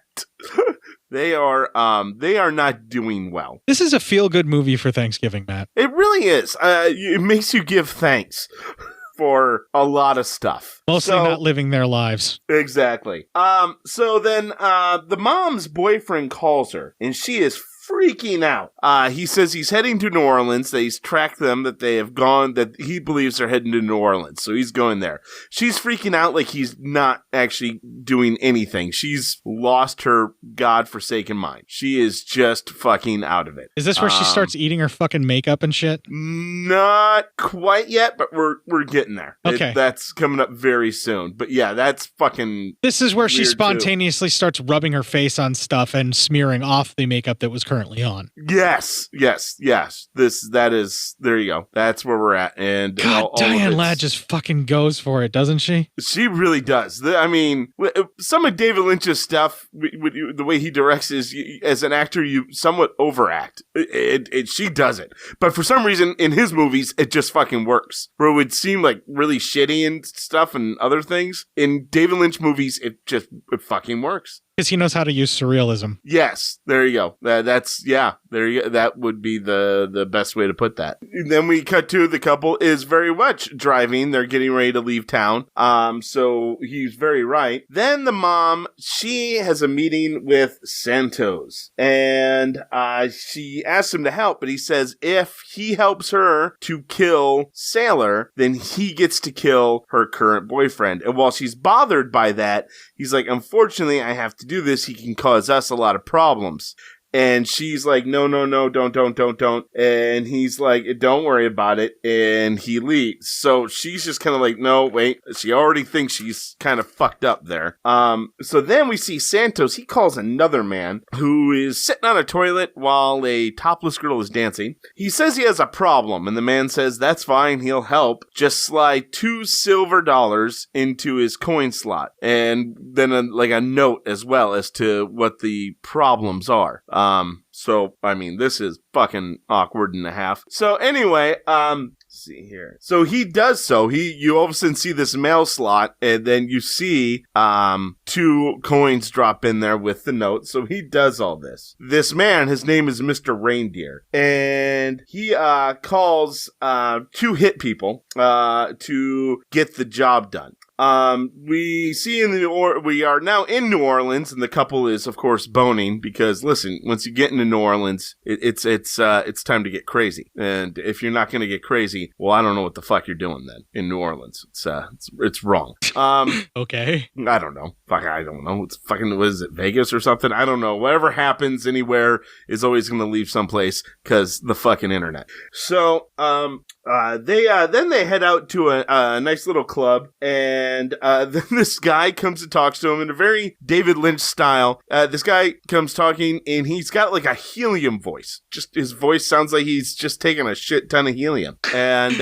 They are not doing well. This is a feel-good movie for Thanksgiving, Matt. It really is. It makes you give thanks for a lot of stuff. Mostly not living their lives. Exactly. So then the mom's boyfriend calls her, and she is freaking out. He says he's heading to New Orleans, that he's tracked them, that they have gone, that he believes they're heading to New Orleans. So he's going there. She's freaking out like he's not actually doing anything. She's lost her godforsaken mind. She is just fucking out of it. Is this where she starts eating her fucking makeup and shit? Not quite yet, but we're getting there. Okay. That's coming up very soon. But yeah, that's fucking This is where she weird, spontaneously starts rubbing her face on stuff and smearing off the makeup that was currently on. Yes. That is, there you go. That's where we're at. And God, Diane Ladd just fucking goes for it, doesn't she? She really does. I mean, some of David Lynch's stuff, the way he directs is, as an actor, you somewhat overact. She does it. But for some reason, in his movies, it just fucking works. Where it would seem like really shitty and stuff and other things, in David Lynch movies, it fucking works. Because he knows how to use surrealism. Yes, there you go. There you go. That would be the best way to put that. Then we cut to the couple is very much driving. They're getting ready to leave town. So he's very right. Then the mom, she has a meeting with Santos, and she asks him to help, but he says if he helps her to kill Sailor, then he gets to kill her current boyfriend. And while she's bothered by that, he's like, unfortunately, I have to do this. He can cause us a lot of problems. And she's like, no, don't. And he's like, don't worry about it. And he leaves. So she's just kind of like, no, wait. She already thinks she's kind of fucked up there. So then we see Santos. He calls another man who is sitting on a toilet while a topless girl is dancing. He says he has a problem, and the man says that's fine, he'll help. Just slide $2 silver into his coin slot, and then a note as well as to what the problems are. So I mean, this is fucking awkward and a half. So anyway, see here. So he does so. You all of a sudden see this mail slot, and then you see 2 coins drop in there with the note. So he does all this. This man, his name is Mr. Reindeer, and he calls 2 hit people to get the job done. We see we are now in New Orleans, and the couple is, of course, boning because, listen, once you get into New Orleans, it's time to get crazy. And if you're not going to get crazy, well, I don't know what the fuck you're doing then in New Orleans. It's wrong. Okay. I don't know. Fuck, I don't know. It's fucking, what is it, Vegas or something? I don't know. Whatever happens anywhere is always going to leave someplace because the fucking internet. So, then they head out to a nice little club, and then this guy comes and talks to him in a very David Lynch style. This guy comes talking, and he's got like a helium voice. Just his voice sounds like he's just taking a shit ton of helium. And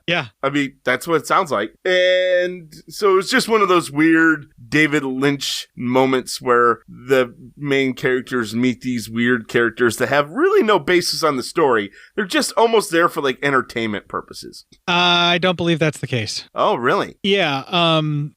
yeah, I mean, that's what it sounds like. And so it's just one of those weird David Lynch moments where the main characters meet these weird characters that have really no basis on the story. They're just almost there for like entertainment purposes. I don't believe that's the case. Oh, really? Yeah.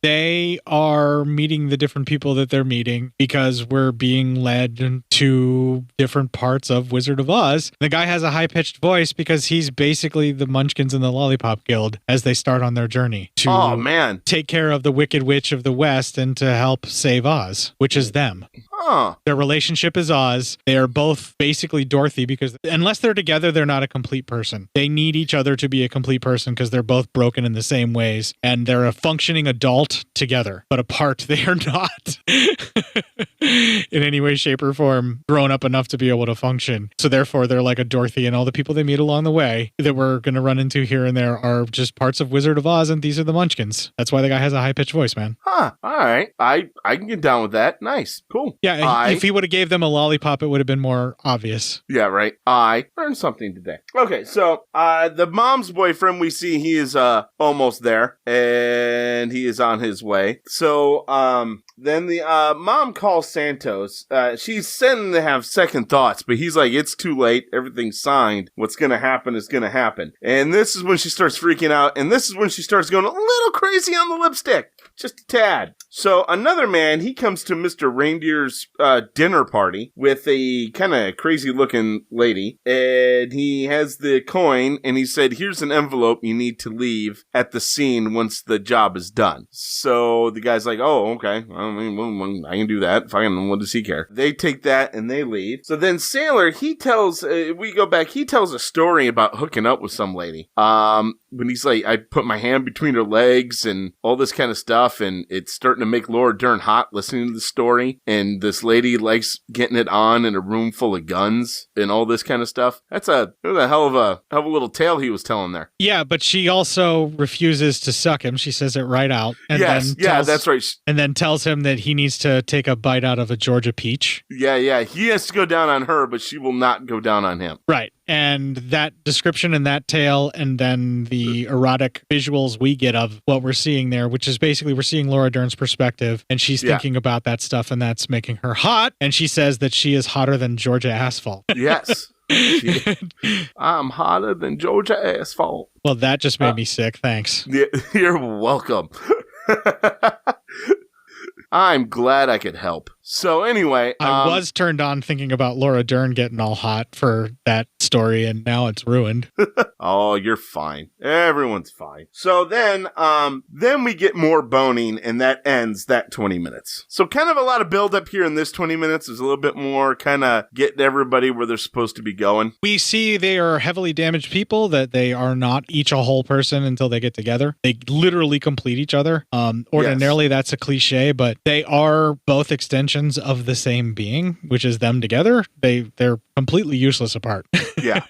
They are meeting the different people that they're meeting because we're being led to different parts of Wizard of Oz. The guy has a high-pitched voice because he's basically the Munchkins in the Lollipop Guild as they start on their journey to take care of the Wicked Witch of the West and to help save Oz, which is them. Huh. Their relationship is Oz. They are both basically Dorothy because unless they're together, they're not a complete person. They need each other to be a complete person because they're both broken in the same ways, and they're a functioning adult together, but apart they are not in any way, shape, or form grown up enough to be able to function. So therefore, they're like a Dorothy, and all the people they meet along the way that we're going to run into here and there are just parts of Wizard of Oz, and these are the Munchkins. That's why the guy has a high-pitched voice, man. Huh. All right. I can get down with that. Nice. Cool. Yeah, if he would have gave them a lollipop, it would have been more obvious. Yeah, right. I learned something today. Okay, so the mom's boyfriend, we see he is almost there, and he is on his way. So then the mom calls Santos. She's sending to have second thoughts, but he's like, it's too late. Everything's signed. What's going to happen is going to happen. And this is when she starts freaking out, and this is when she starts going a little crazy on the lipstick. Just a tad. So another man, he comes to Mr. Reindeer's dinner party with a kind of crazy looking lady, and he has the coin, and he said, here's an envelope you need to leave at the scene once the job is done. So the guy's like, oh, okay. I mean, I can do that. Fine. What does he care? They take that and they leave. So then Sailor, he tells, we go back, he tells a story about hooking up with some lady. When he's like, I put my hand between her legs and all this kind of stuff, and it's starting to make Laura Dern hot listening to the story, and this lady likes getting it on in a room full of guns and all this kind of stuff. That's a hell of a little tale he was telling there. Yeah, but she also refuses to suck him. She says it right out. And that's right. And then tells him that he needs to take a bite out of a Georgia peach. Yeah. He has to go down on her, but she will not go down on him. Right. And that description and that tale, and then the erotic visuals we get of what we're seeing there, which is basically we're seeing Laura Dern's perspective, and she's thinking about that stuff, and that's making her hot. And she says that she is hotter than Georgia asphalt. Yes. I'm hotter than Georgia asphalt. Well, that just made me sick. Thanks. You're welcome. I'm glad I could help. So anyway, I was turned on thinking about Laura Dern getting all hot for that story, and now it's ruined. Oh, you're fine. Everyone's fine. So then we get more boning, and that ends that 20 minutes. So kind of a lot of build up here in this 20 minutes. There's a little bit more kind of getting everybody where they're supposed to be going. We see they are heavily damaged people, that they are not each a whole person until they get together. They literally complete each other. Ordinarily, that's a cliche, but they are both extensions extensions of the same being, which is them together. They're completely useless apart. Yeah.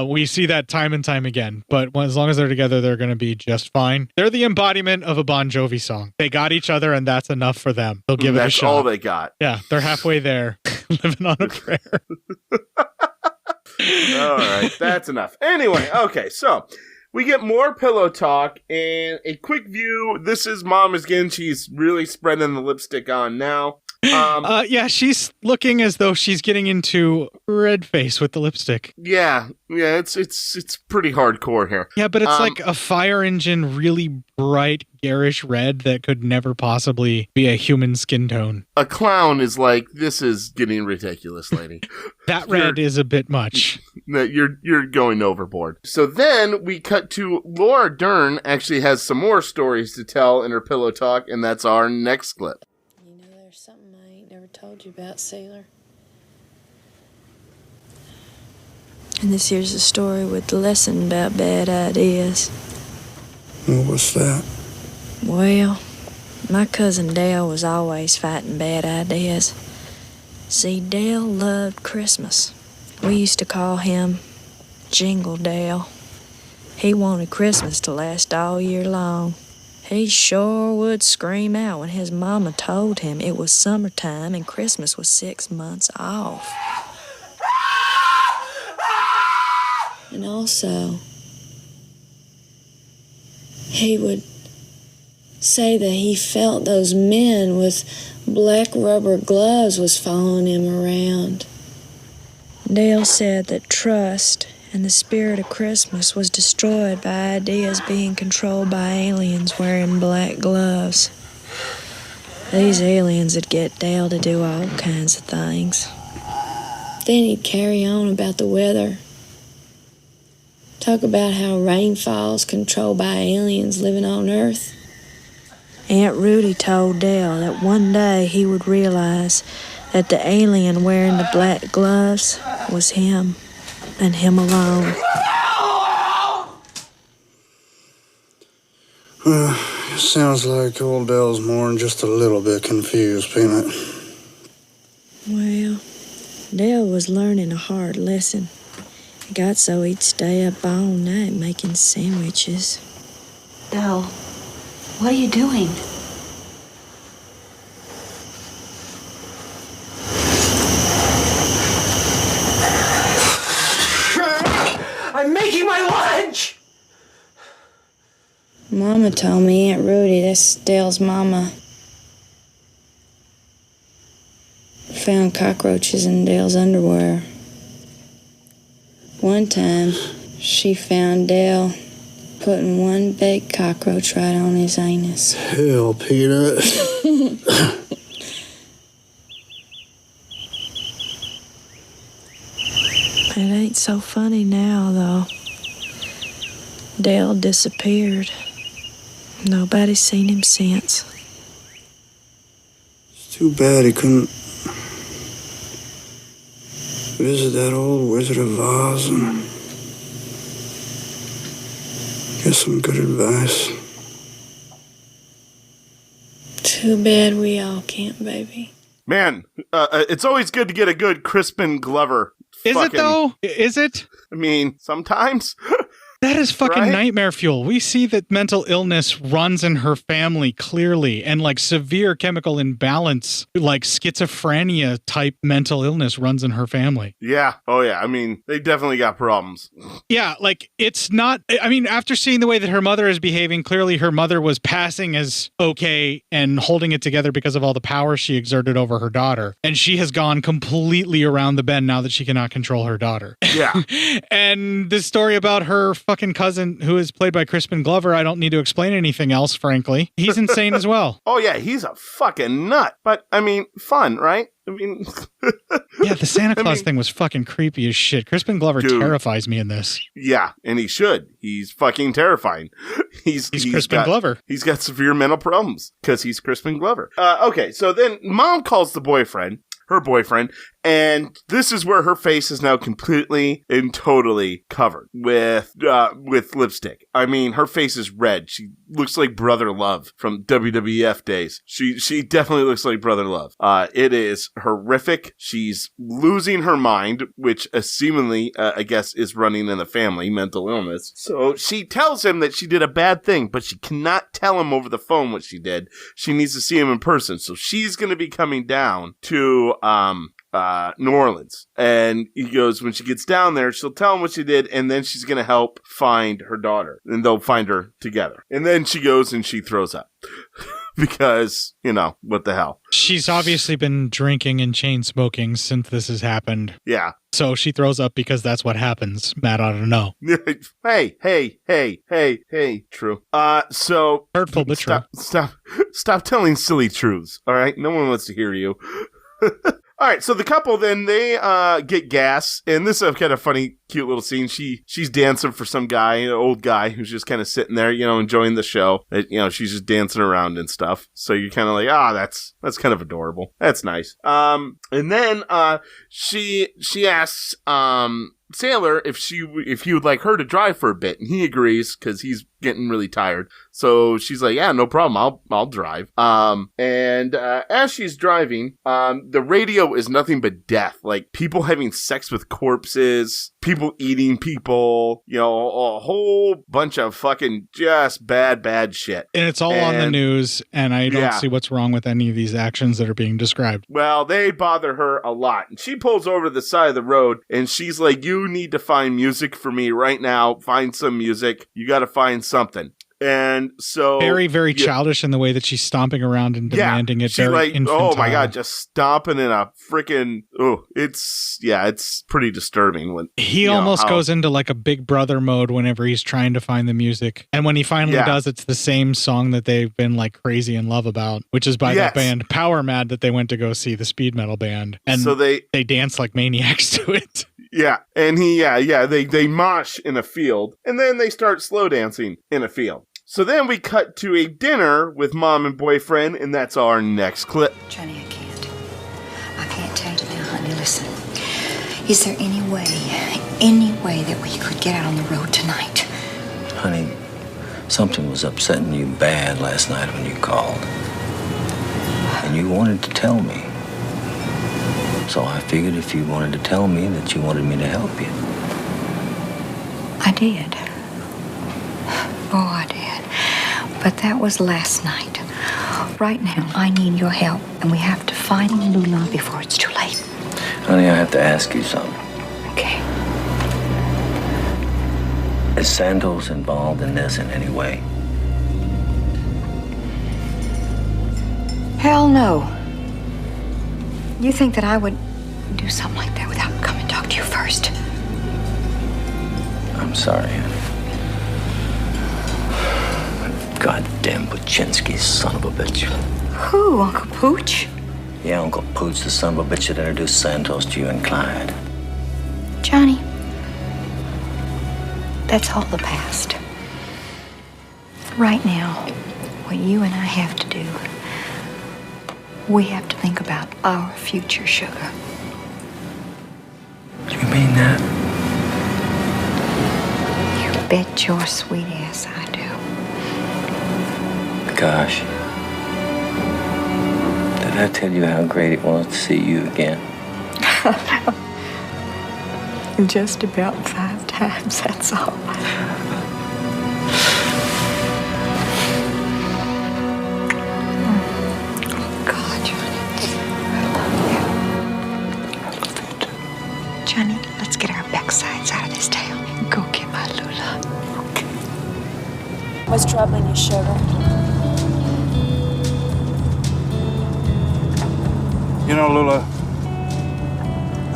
We see that time and time again, but as long as they're together, they're going to be just fine. They're the embodiment of a Bon Jovi song. They got each other, and that's enough for them. They'll give it a shot. That's all they got. Yeah, they're halfway there, living on a prayer. All right, that's enough. Anyway, okay, so we get more pillow talk and a quick view. This is Mom again. She's really spreading the lipstick on now. Yeah, she's looking as though she's getting into red face with the lipstick. Yeah, it's pretty hardcore here. Yeah, but it's like a fire engine, really bright, garish red that could never possibly be a human skin tone. A clown is like, this is getting ridiculous, lady. That red is a bit much. You're going overboard. So then we cut to Laura Dern actually has some more stories to tell in her pillow talk, and that's our next clip. Something I ain't never told you about, Sailor. And this here's a story with the lesson about bad ideas. What was that? Well, my cousin Dale was always fighting bad ideas. See, Dale loved Christmas. We used to call him Jingle Dale. He wanted Christmas to last all year long. He sure would scream out when his mama told him it was summertime and Christmas was 6 months off. And also, he would say that he felt those men with black rubber gloves was following him around. Dale said that trust and the spirit of Christmas was destroyed by ideas being controlled by aliens wearing black gloves. These aliens would get Dale to do all kinds of things. Then he'd carry on about the weather. Talk about how rain falls controlled by aliens living on Earth. Aunt Rudy told Dale that one day he would realize that the alien wearing the black gloves was him. And him alone. It sounds like old Dale's more than just a little bit confused, Peanut. Well, Dale was learning a hard lesson. It got so he'd stay up all night making sandwiches. Dale, what are you doing? I'm making my lunch! Mama told me, Aunt Rudy, that's Dale's mama, found cockroaches in Dale's underwear. One time, she found Dale putting one big cockroach right on his anus. Hell, Peanut. It ain't so funny now, though. Dale disappeared. Nobody's seen him since. It's too bad he couldn't visit that old Wizard of Oz and get some good advice. Too bad we all can't, baby. Man, it's always good to get a good Crispin Glover. Is it though? Is it? I mean, sometimes. That is fucking Right? nightmare fuel. We see that mental illness runs in her family clearly, and like severe chemical imbalance, like schizophrenia type mental illness runs in her family. Yeah. Oh, yeah. I mean, they definitely got problems. Yeah, like it's not, I mean, after seeing the way that her mother is behaving, clearly her mother was passing as okay and holding it together because of all the power she exerted over her daughter. And she has gone completely around the bend now that she cannot control her daughter. Yeah. And this story about her fucking cousin, who is played by Crispin Glover, I don't need to explain anything else, frankly. He's insane as well. Oh, yeah. He's a fucking nut. But, I mean, fun, right? I mean... Yeah, the Santa Claus thing was fucking creepy as shit. Crispin Glover terrifies me in this. Yeah, and he should. He's fucking terrifying. He's Crispin Glover. He's got severe mental problems because he's Crispin Glover. Okay, so then Mom calls her boyfriend, And this is where her face is now completely and totally covered with lipstick. I mean, her face is red. She looks like Brother Love from WWF days. She definitely looks like Brother Love. It is horrific. She's losing her mind, which seemingly, I guess, is running in the family, mental illness. So she tells him that she did a bad thing, but she cannot tell him over the phone what she did. She needs to see him in person. So she's going to be coming down to New Orleans. And he goes, when she gets down there, she'll tell him what she did, and then she's going to help find her daughter. And they'll find her together. And then she goes and she throws up. Because, what the hell? She's obviously been drinking and chain smoking since this has happened. Yeah. So she throws up because that's what happens. Matt ought to know. Hey. True. So hurtful but true. Stop telling silly truths. All right. No one wants to hear you. All right, so the couple then they get gas, and this is kind of funny, cute little scene. She's dancing for some guy, an old guy who's just kind of sitting there, enjoying the show. She's just dancing around and stuff. So you're kind of like, that's kind of adorable. That's nice. And then she asks Sailor if he would like her to drive for a bit, and he agrees because he's getting really tired. So she's like, yeah, no problem, I'll drive. And as she's driving, the radio is nothing but death, like people having sex with corpses, people eating people, a whole bunch of fucking just bad shit. And it's all on the news, and I don't see what's wrong with any of these actions that are being described. Well, they bother her a lot, and she pulls over to the side of the road, and she's like, you need to find music for me right now. Find some music. You got to find something. And so very, very childish in the way that she's stomping around and demanding it. She's very like, infantile. oh my God, just stomping in a freaking, it's pretty disturbing. When he almost goes into like a Big Brother mode whenever he's trying to find the music. And when he finally does, it's the same song that they've been like crazy in love about, which is by that band Power Mad that they went to go see, the speed metal band. And so they dance like maniacs to it. Yeah. And they mosh in a field, and then they start slow dancing in a field. So then we cut to a dinner with mom and boyfriend, and that's our next clip. Johnny, I can't tell you now, honey. Listen, is there any way that we could get out on the road tonight? Honey, something was upsetting you bad last night when you called. And you wanted to tell me. So I figured if you wanted to tell me that you wanted me to help you. I did. Oh, I did. But that was last night. Right now, I need your help, and we have to find Lula before it's too late. Honey, I have to ask you something. Okay. Is Santos involved in this in any way? Hell no. You think that I would do something like that without coming to talk to you first? I'm sorry, honey. Goddamn Buczynski, son of a bitch. Who, Uncle Pooch? Yeah, Uncle Pooch, the son of a bitch that introduced Santos to you and Clyde. Johnny, that's all the past. Right now, what you and I have to do, we have to think about our future, sugar. You mean that? You bet your sweet ass I do. Gosh. Did I tell you how great it was to see you again? Just about 5 times, that's all. Oh, God, Johnny. I love you. Johnny, let's get our backsides out of this town and go get my Lula. Okay. What's troubling you, sugar? You know, Lula,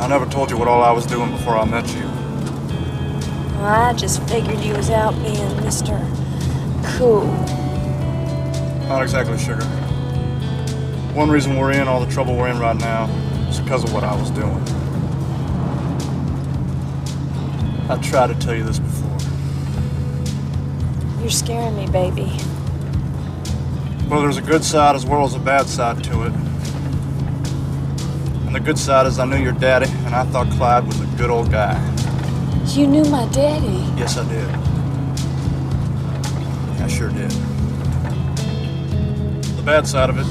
I never told you what all I was doing before I met you. Well, I just figured you was out being Mr. Cool. Not exactly, sugar. One reason we're in all the trouble we're in right now is because of what I was doing. I tried to tell you this before. You're scaring me, baby. Well, there's a good side as well as a bad side to it. And the good side is I knew your daddy, and I thought Clyde was a good old guy. You knew my daddy? Yes, I did. I sure did. The bad side of it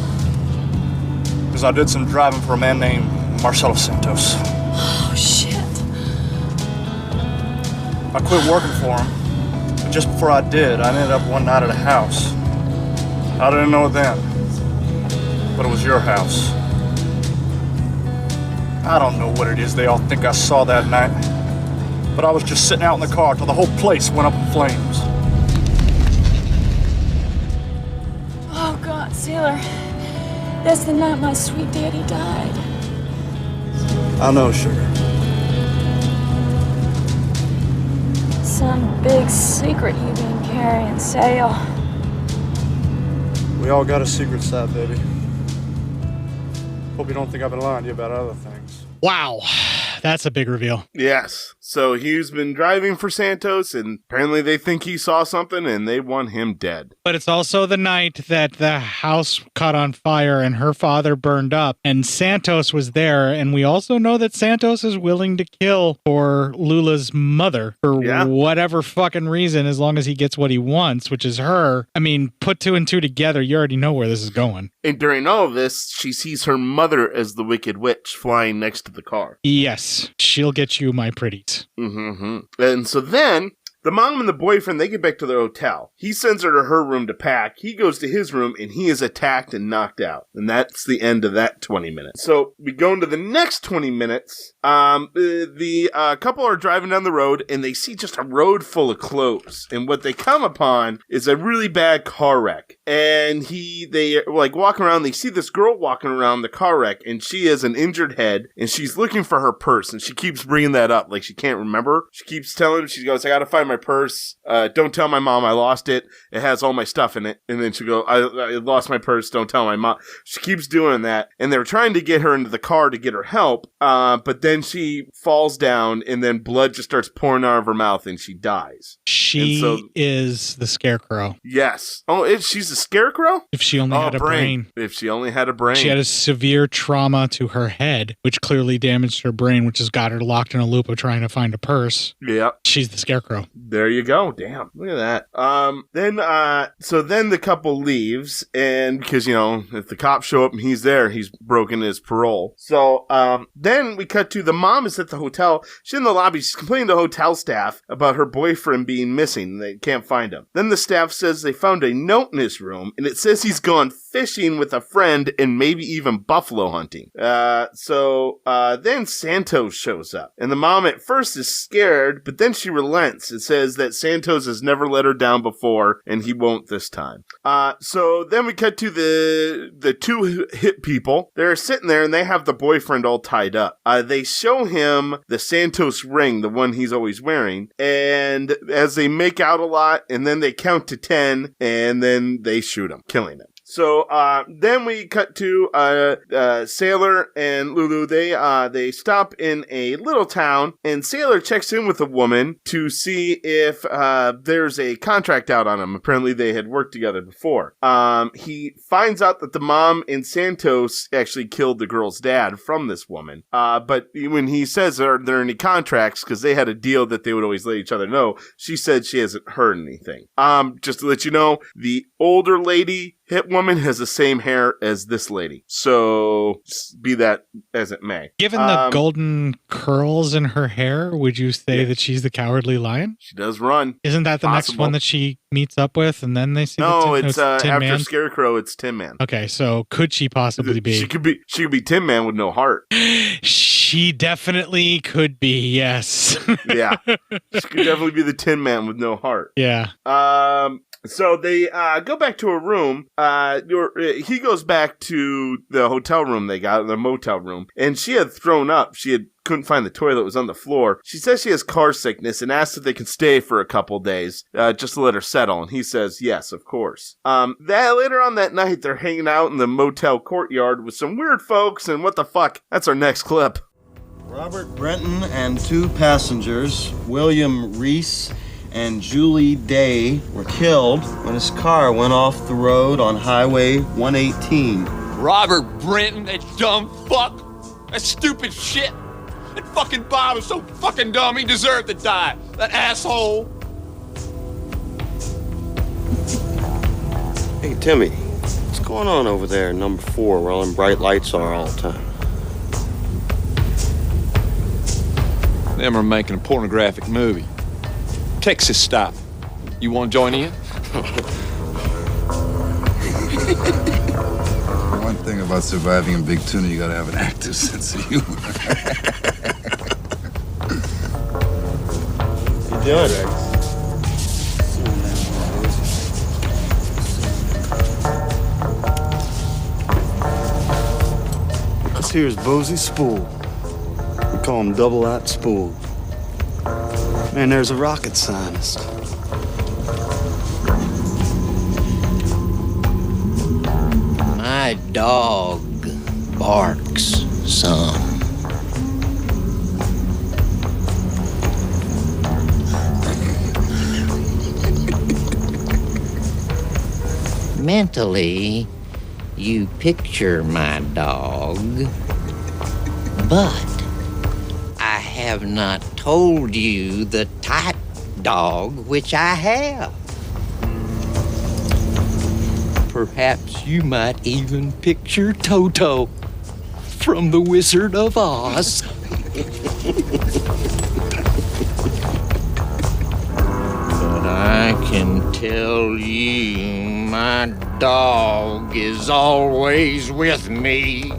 is I did some driving for a man named Marcelo Santos. Oh, shit. I quit working for him, but just before I did, I ended up one night at a house. I didn't know it then, but it was your house. I don't know what it is they all think I saw that night, but I was just sitting out in the car till the whole place went up in flames. Oh, God, Sailor. That's the night my sweet daddy died. I know, sugar. Some big secret you been carrying, Sail. We all got a secret side, baby. Hope you don't think I've been lying to you about other things. Wow. That's a big reveal. Yes. So he's been driving for Santos, and apparently they think he saw something, and they want him dead. But it's also the night that the house caught on fire and her father burned up, and Santos was there, and we also know that Santos is willing to kill for Lula's mother for whatever fucking reason, as long as he gets what he wants, which is her. I mean, put two and two together, you already know where this is going. And during all of this, she sees her mother as the Wicked Witch flying next to the car. Yes, she'll get you, my pretties. Mm-hmm. And so then the mom and the boyfriend, they get back to their hotel. He sends her to her room to pack. He goes to his room and he is attacked and knocked out. And that's the end of that 20 minutes. So we go into the next 20 minutes. The couple are driving down the road and they see just a road full of clothes. And what they come upon is a really bad car wreck. And they like walking around. They see this girl walking around the car wreck and she has an injured head and she's looking for her purse. And she keeps bringing that up like she can't remember. She keeps telling him, she goes, I gotta find my purse. Don't tell my mom I lost it. It has all my stuff in it. And then she go, I lost my purse. Don't tell my mom. She keeps doing that. And they're trying to get her into the car to get her help. But then she falls down and then blood just starts pouring out of her mouth and she dies. She is the Scarecrow. Yes. Oh, she's a Scarecrow? If she only had a brain. If she only had a brain. She had a severe trauma to her head, which clearly damaged her brain, which has got her locked in a loop of trying to find a purse. Yeah. She's the Scarecrow. There you go. Damn. Look at that. So then the couple leaves, and because, if the cops show up and he's there, he's broken his parole. So, then we cut to the mom is at the hotel. She's in the lobby. She's complaining to the hotel staff about her boyfriend being missing. They can't find him. Then the staff says they found a note in his room, and it says he's gone fishing with a friend and maybe even buffalo hunting. Then Santos shows up, and the mom at first is scared, but then she relents. It says that Santos has never let her down before, and he won't this time. So then we cut to the two hit people. They're sitting there, and they have the boyfriend all tied up. They show him the Santos ring, the one he's always wearing, and as they make out a lot, and then they count to 10, and then they shoot him, killing him. So, then we cut to, Sailor and Lulu. They stop in a little town, and Sailor checks in with a woman to see if, there's a contract out on him. Apparently they had worked together before. He finds out that the mom and Santos actually killed the girl's dad from this woman. But when he says, are there any contracts? Because they had a deal that they would always let each other know. She said she hasn't heard anything. Just to let you know, the older lady, hit woman, has the same hair as this lady. So, be that as it may. Given the golden curls in her hair, would you say that she's the Cowardly Lion? She does run. Isn't that the next one that she meets up with, and then they see it's Tin after Man? Scarecrow, it's Tin Man. Okay, so could she possibly be? She could be Tin Man with no heart. She definitely could be, yes. Yeah. She could definitely be the Tin Man with no heart. Yeah. So they go back to a room. He goes back to the hotel room they got, the motel room, and she had thrown up. Couldn't find the toilet, was on the floor. She says she has car sickness and asks if they can stay for a couple days, just to let her settle. And he says, yes, of course. Later on that night, they're hanging out in the motel courtyard with some weird folks, and what the fuck? That's our next clip. Robert Brenton and two passengers, William Reese and Julie Day, were killed when his car went off the road on Highway 118. Robert Brenton, that dumb fuck! That stupid shit. That fucking Bob was so fucking dumb, he deserved to die. That asshole. Hey, Timmy, what's going on over there in number 4 where all them bright lights are all the time? Them are making a pornographic movie. Texas style. You want to join in? One thing about surviving in Big Tuna, you gotta have an active sense of humor. You doing? This here's Bosey Spool. We call him Double-Out Spool. Man, there's a rocket scientist. My dog barks some. Mentally, you picture my dog, but I have not told you the type dog which I have. Perhaps you might even picture Toto from The Wizard of Oz. But I can tell you, my dog is always with me.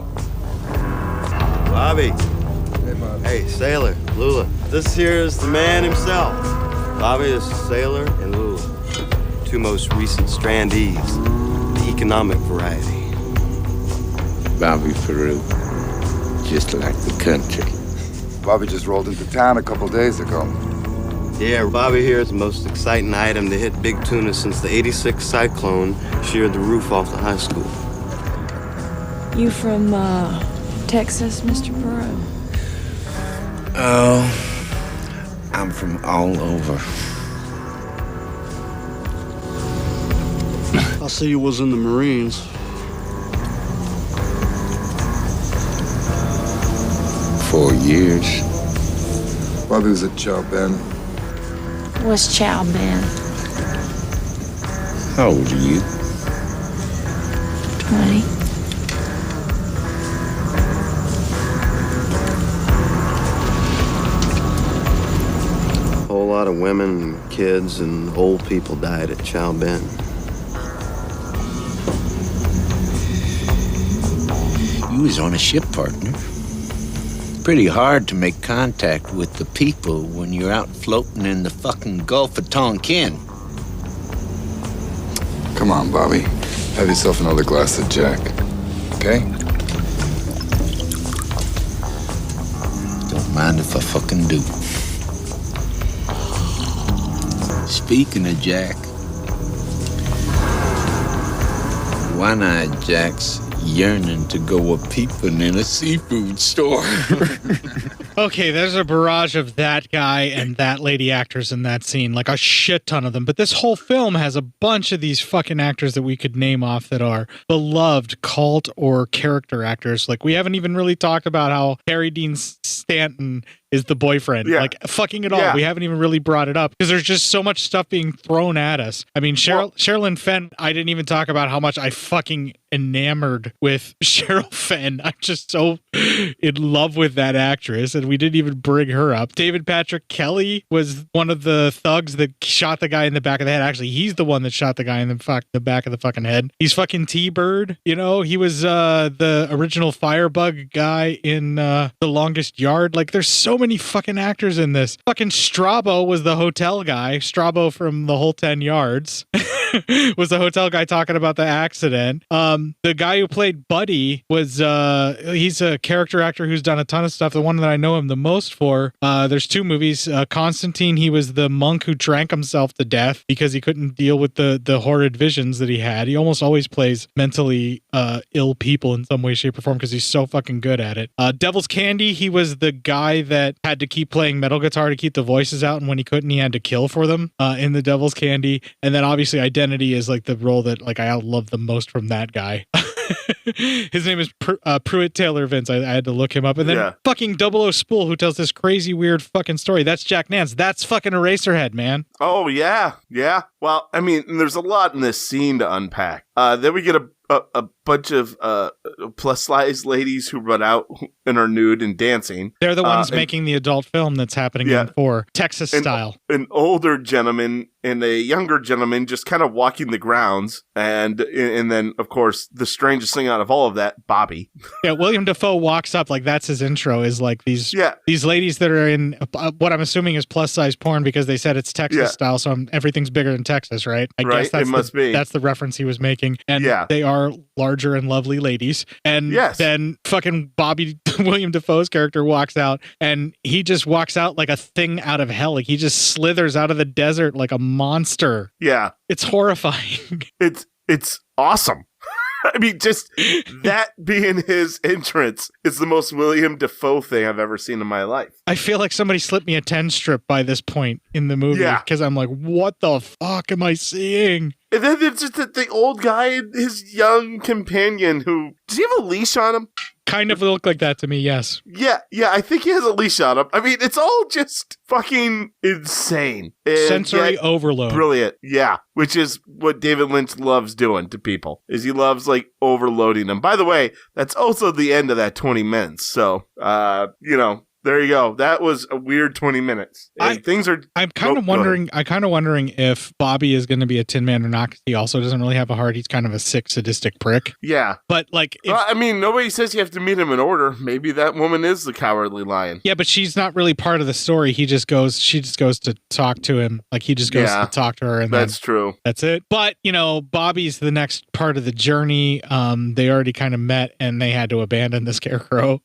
Bobby. Hey, Bob. Hey, Sailor, Lula. This here is the man himself. Bobby, this is Sailor and Lula. 2 most recent strandees. The economic variety. Bobby Peru, just like the country. Bobby just rolled into town a couple days ago. Yeah, Bobby here is the most exciting item to hit Big Tuna since the '86 cyclone sheared the roof off the high school. You from, Texas, Mr. Peru? Oh, I'm from all over. I see you was in the Marines. For years. Bobby was at Chow Ben. What's Chow Ben? How old are you? 20. A whole lot of women and kids and old people died at Chow Ben. You was on a ship, partner. Pretty hard to make contact with the people when you're out floating in the fucking Gulf of Tonkin. Come on, Bobby. Have yourself another glass of Jack. Okay? Don't mind if I fucking do. Speaking of Jack, One-Eyed Jack's yearning to go a-peeping in a seafood store. Okay, there's a barrage of that guy and that lady actors in that scene, like a shit ton of them. But this whole film has a bunch of these fucking actors that we could name off that are beloved cult or character actors. Like, we haven't even really talked about how Harry Dean Stanton is the boyfriend. Yeah. Like, fucking it all. Yeah. We haven't even really brought it up because there's just so much stuff being thrown at us. I mean, Sherilyn Fenn, I didn't even talk about how much I fucking enamored with Cheryl Fenn. I'm just so in love with that actress, and we didn't even bring her up. David Patrick Kelly was one of the thugs that shot the guy in the back of the head. Actually, he's the one that shot the guy in the back of the fucking head. He's fucking T-Bird. You know, he was the original Firebug guy in The Longest Yard. Like, there's so many fucking actors in this. Fucking Strabo was the hotel guy. Strabo from The Whole 10 Yards was the hotel guy talking about the accident. The guy who played Buddy was he's a character actor who's done a ton of stuff. The one that I know him the most for, there's 2 movies. Constantine, he was the monk who drank himself to death because he couldn't deal with the horrid visions that he had. He almost always plays mentally ill people in some way, shape, or form because he's so fucking good at it. Devil's Candy, he was the guy that had to keep playing metal guitar to keep the voices out, and when he couldn't, he had to kill for them in the Devil's Candy. And then obviously Identity is like the role that like I love the most from that guy. His name is Pruitt Taylor Vince. I had to look him up. And then fucking 00 Spool, who tells this crazy, weird fucking story. That's Jack Nance. That's fucking Eraserhead, man. Oh, yeah. Yeah. Well, I mean, there's a lot in this scene to unpack. Then we get a bunch of plus-size ladies who run out and are nude and dancing. They're the ones making the adult film that's happening in 4, Texas style. An older gentleman and a younger gentleman just kind of walking the grounds. And then, of course, the strangest thing out of all of that, Bobby. Yeah, William Dafoe walks up, like that's his intro, is like these ladies that are in what I'm assuming is plus-size porn because they said it's Texas style, so everything's bigger in Texas, right? I guess that's must be. That's the reference he was making. And they are larger and lovely ladies. And then fucking Bobby, William Dafoe's character, walks out, and he just walks out like a thing out of hell. Like he just slithers out of the desert like a monster. Yeah. It's horrifying. It's awesome. I mean, just that being his entrance is the most William Dafoe thing I've ever seen in my life. I feel like somebody slipped me a 10 strip by this point in the movie because I'm like, what the fuck am I seeing? And then there's just the old guy and his young companion who... Does he have a leash on him? Kind of look like that to me, yes. Yeah, I think he has a leash on him. I mean, it's all just fucking insane. Sensory overload. Brilliant, yeah. Which is what David Lynch loves doing to people, is he loves, like, overloading them. By the way, that's also the end of that 20 minutes. So, there you go. That was a weird 20 minutes. I'm kind of wondering if Bobby is going to be a Tin Man or not, because he also doesn't really have a heart. He's kind of a sick, sadistic prick. Yeah. But like, nobody says you have to meet him in order. Maybe that woman is the Cowardly Lion. Yeah, but she's not really part of the story. She just goes to talk to him. Like he just goes to talk to her. And that's true. That's it. But, Bobby's the next part of the journey. They already kind of met and they had to abandon the Scarecrow.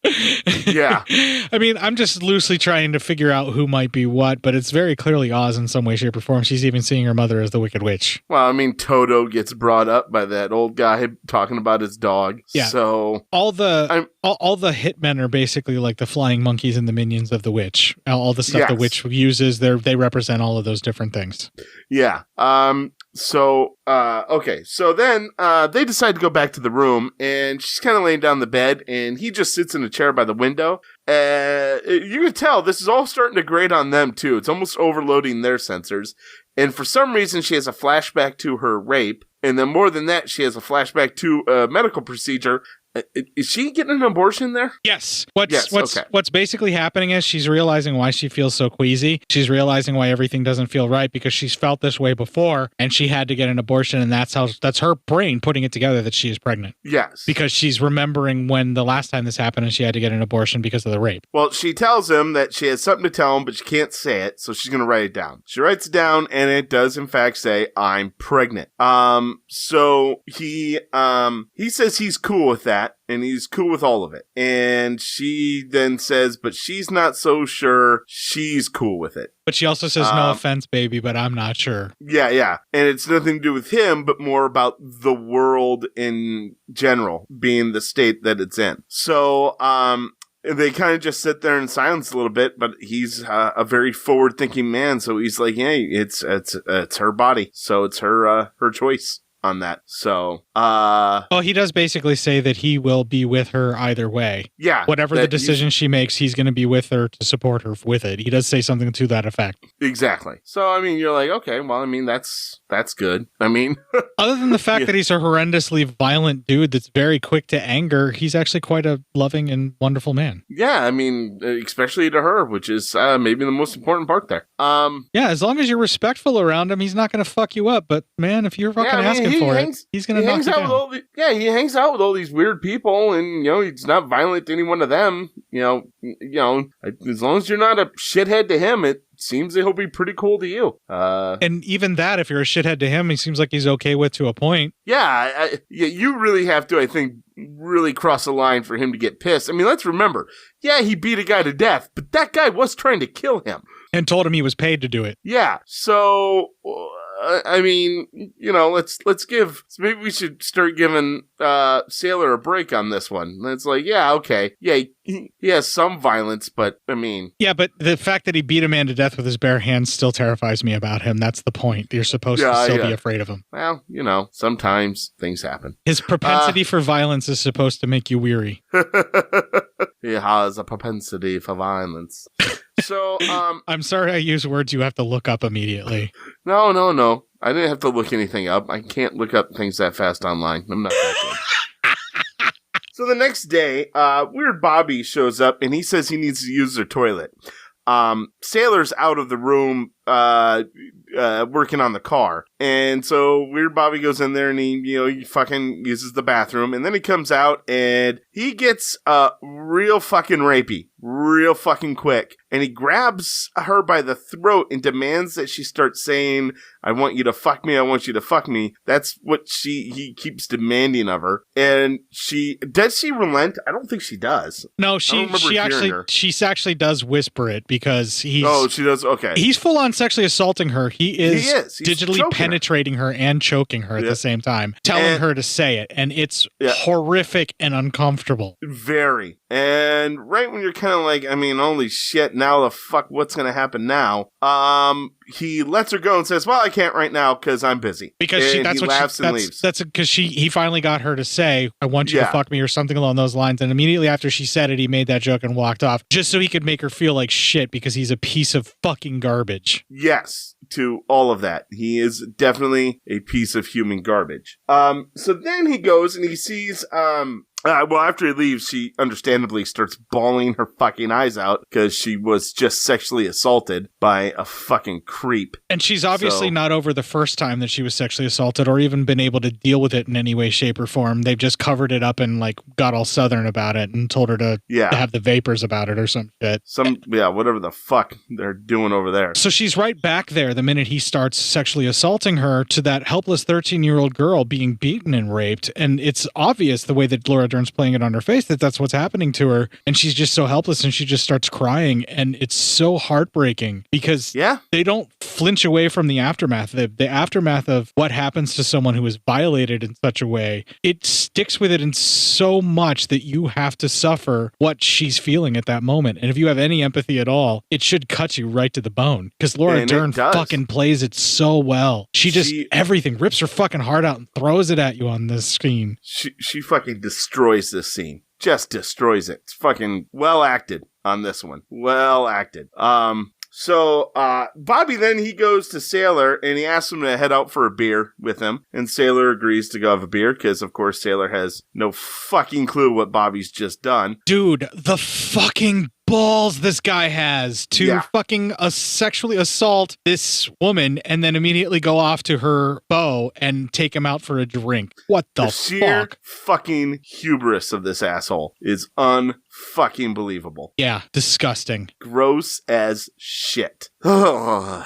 Yeah. I mean, I'm just loosely trying to figure out who might be what, but it's very clearly Oz in some way, shape, or form. She's even seeing her mother as the Wicked Witch. Well, I mean, Toto gets brought up by that old guy talking about his dog. Yeah. So all the hitmen are basically like the flying monkeys and the minions of the witch. All the stuff the witch uses, they represent all of those different things. Yeah. So then they decide to go back to the room, and she's kind of laying down the bed, and he just sits in a chair by the window. You can tell this is all starting to grate on them, too. It's almost overloading their sensors. And for some reason, she has a flashback to her rape. And then more than that, she has a flashback to a medical procedure. Is she getting an abortion there? Yes. What's basically happening is she's realizing why she feels so queasy. She's realizing why everything doesn't feel right because she's felt this way before and she had to get an abortion, and that's her brain putting it together that she is pregnant. Yes. Because she's remembering when the last time this happened and she had to get an abortion because of the rape. Well, she tells him that she has something to tell him, but she can't say it, so she's going to write it down. She writes it down, and it does in fact say, "I'm pregnant." So he says he's cool with that. And he's cool with all of it. And she then says, but she's not so sure she's cool with it. But she also says, no offense, baby, but I'm not sure. Yeah. And it's nothing to do with him, but more about the world in general being the state that it's in. So, they kind of just sit there in silence a little bit, but he's a very forward-thinking man. So he's like, hey, it's her body. So it's her choice on that. So, well, he does basically say that he will be with her either way. Yeah. Whatever the decision she makes, he's going to be with her to support her with it. He does say something to that effect. Exactly. So, I mean, you're like, okay, well, I mean, that's good. I mean, other than the fact that he's a horrendously violent dude that's very quick to anger, he's actually quite a loving and wonderful man. Yeah, I mean, especially to her, which is maybe the most important part there. Yeah, as long as you're respectful around him, he's not going to fuck you up. But man, if you're fucking asking for it, he's going to knock you down. He hangs out with all these weird people, and he's not violent to any one of them. As long as you're not a shithead to him, it seems that he'll be pretty cool to you. And even that, if you're a shithead to him, he seems like he's okay with to a point. Yeah, you really have to, I think, really cross a line for him to get pissed. I mean, let's remember, he beat a guy to death, but that guy was trying to kill him. And told him he was paid to do it. Yeah, so I mean, maybe we should start giving Sailor a break on this one. It's like, yeah, okay. Yeah, he has some violence, but I mean... Yeah, but the fact that he beat a man to death with his bare hands still terrifies me about him. That's the point. You're supposed to still be afraid of him. Well, sometimes things happen. His propensity for violence is supposed to make you weary. He has a propensity for violence. So, I'm sorry I use words you have to look up immediately. No. I didn't have to look anything up. I can't look up things that fast online. I'm not that good. So the next day, Weird Bobby shows up and he says he needs to use their toilet. Sailor's out of the room, working on the car. And so Weird Bobby goes in there and he fucking uses the bathroom. And then he comes out and he gets, real fucking rapey. Real fucking quick. And he grabs her by the throat and demands that she start saying, I want you to fuck me, I want you to fuck me. That's what he keeps demanding of her. And does she relent? I don't think she does. No, she actually does whisper it because he's... Oh, she does? Okay. He's full on sexually assaulting her. He is He's digitally penetrating her and choking her at the same time, telling her to say it. And it's horrific and uncomfortable. Very. And right when you're kind of like, I mean, holy shit, now the fuck, what's going to happen now? He lets her go and says, well, I can't right now because I'm busy. Because he laughs and leaves. That's because he finally got her to say, I want you to fuck me or something along those lines. And immediately after she said it, he made that joke and walked off just so he could make her feel like shit because he's a piece of fucking garbage. Yes, to all of that. He is definitely a piece of human garbage. So then he goes and he sees, after he leaves, she understandably starts bawling her fucking eyes out because she was just sexually assaulted by a fucking creep. And she's obviously not over the first time that she was sexually assaulted or even been able to deal with it in any way, shape, or form. They've just covered it up and got all southern about it and told her to have the vapors about it or some shit. Whatever the fuck they're doing over there. So she's right back there the minute he starts sexually assaulting her to that helpless 13-year-old girl being beaten and raped. And it's obvious the way that Laura Dern's playing it on her face that's what's happening to her, and she's just so helpless and she just starts crying, and it's so heartbreaking because they don't flinch away from the aftermath. The aftermath of what happens to someone who is violated in such a way, it sticks with it in so much that you have to suffer what she's feeling at that moment. And if you have any empathy at all, it should cut you right to the bone because Laura Dern fucking plays it so well. She just everything rips her fucking heart out and throws it at you on this screen. She fucking destroys this scene. Just destroys it. It's fucking well acted on this one. Well acted. So Bobby then he goes to Sailor and he asks him to head out for a beer with him. And Sailor agrees to go have a beer because, of course, Sailor has no fucking clue what Bobby's just done. Dude, the fucking balls this guy has to fucking sexually assault this woman and then immediately go off to her beau and take him out for a drink. What the sheer fuck? Fucking hubris of this asshole is unfucking believable. Yeah, disgusting. Gross as shit. Don't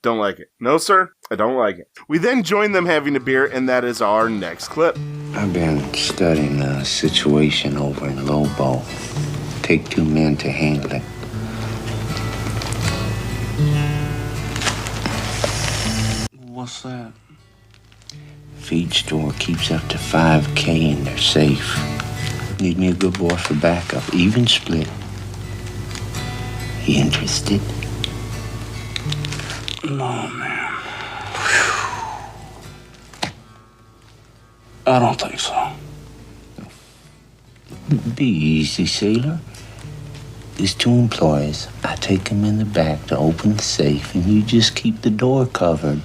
like it. No, sir, I don't like it. We then join them having a beer, and that is our next clip. I've been studying a situation over in Lobo. Take 2 men to handle it. What's that? Feed store keeps up to 5K in their safe. Need me a good boy for backup, even split. You interested? No, man. I don't think so. Be easy, Sailor. There's 2 employees. I take them in the back to open the safe, and you just keep the door covered.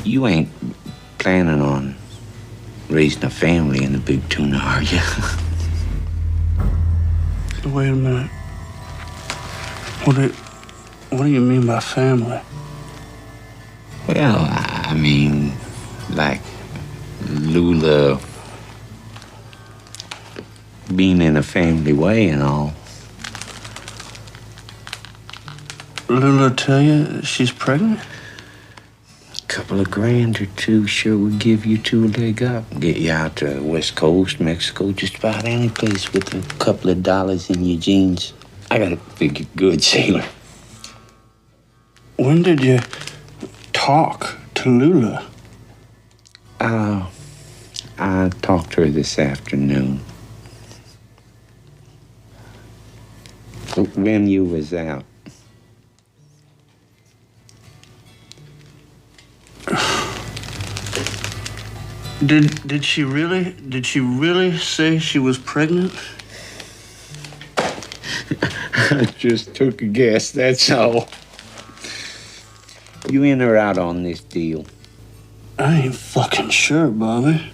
You ain't planning on raising a family in the Big Tuna, are you? Wait a minute. What do you mean by family? Well, I mean, like Lula being in a family way and all. Lula tell you she's pregnant? couple of grand or two sure would give you two a leg up. Get you out to West Coast, Mexico, just about any place with a couple of dollars in your jeans. I got it figured good, Sailor. When did you talk to Lula? I talked to her this afternoon. When you was out. Did she really say she was pregnant? I just took a guess, that's all. You in or out on this deal? I ain't fucking sure, Bobby.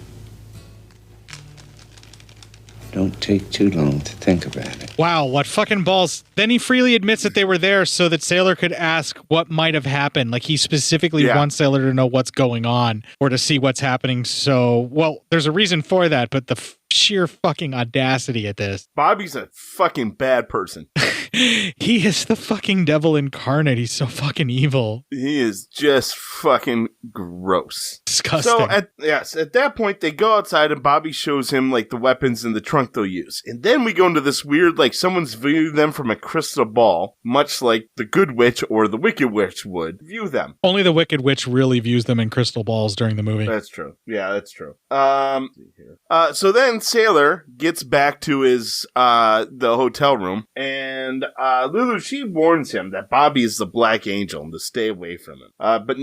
Don't take too long to think about it. Wow, what fucking balls. Then he freely admits that they were there so that Sailor could ask what might have happened. Like, he specifically wants Sailor to know what's going on or to see what's happening. So, well, there's a reason for that, but the sheer fucking audacity at this. Bobby's a fucking bad person. He is the fucking devil incarnate. He's so fucking evil. He is just fucking gross. Disgusting. So at that point they go outside and Bobby shows him like the weapons in the trunk they'll use. And then we go into this weird, like someone's viewing them from a crystal ball, much like the Good Witch or the Wicked Witch would view them. Only the Wicked Witch really views them in crystal balls during the movie. That's true. Yeah, that's true. So then Sailor gets back to his the hotel room, and Lulu, she warns him that Bobby is the Black Angel and to stay away from him. But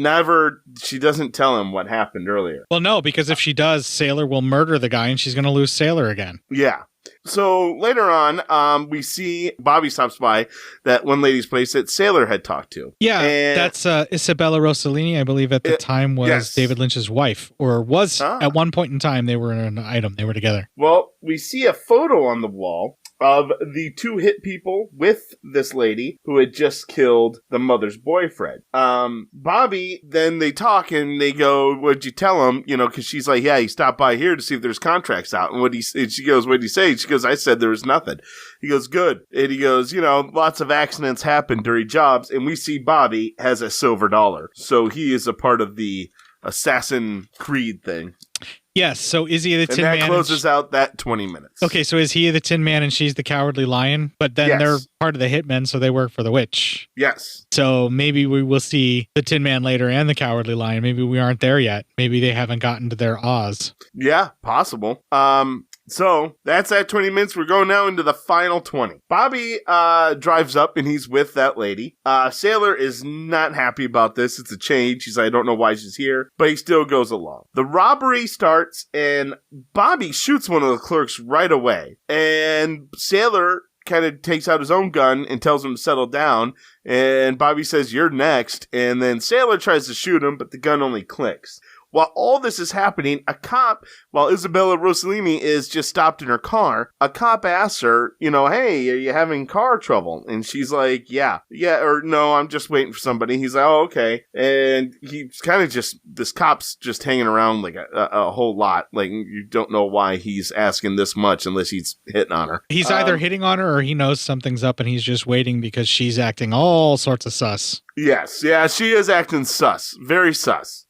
she doesn't tell him what happened earlier. Well, no, because if she does, Sailor will murder the guy and she's going to lose Sailor again. Yeah. So later on, we see Bobby stops by that one lady's place that Sailor had talked to. Yeah, and that's Isabella Rossellini, I believe at the time was David Lynch's wife, or was at one point in time. They were in an item. They were together. Well, we see a photo on the wall of the two hit people with this lady who had just killed the mother's boyfriend. Bobby, then they talk and they go, what'd you tell him? You know, because she's like, yeah, he stopped by here to see if there's contracts out. And she goes, what'd he say? She goes, I said there was nothing. He goes, good. And he goes, you know, lots of accidents happen during jobs. And we see Bobby has a silver dollar. So he is a part of the Assassin Creed thing. Yes, so is he the Tin Man? And that closes out that 20 minutes. Okay, so is he the Tin Man and she's the Cowardly Lion? But then they're part of the Hitmen, so they work for the Witch. Yes. So maybe we will see the Tin Man later and the Cowardly Lion. Maybe we aren't there yet. Maybe they haven't gotten to their Oz. Yeah, possible. So that's that 20 minutes. We're going now into the final 20. Bobby drives up and he's with that lady. Sailor is not happy about this. It's a change. He's like, I don't know why she's here, but he still goes along. The robbery starts and Bobby shoots one of the clerks right away. And Sailor kind of takes out his own gun and tells him to settle down. And Bobby says, you're next. And then Sailor tries to shoot him, but the gun only clicks. While all this is happening, a cop, while Isabella Rossellini is just stopped in her car, a cop asks her, you know, hey, are you having car trouble? And she's like, yeah, or no, I'm just waiting for somebody. He's like, oh, okay. And he's kind of just, this cop's just hanging around like a whole lot. Like, you don't know why he's asking this much unless he's hitting on her. He's either hitting on her or he knows something's up and he's just waiting because she's acting all sorts of sus. Yes, yeah, she is acting sus. Very sus.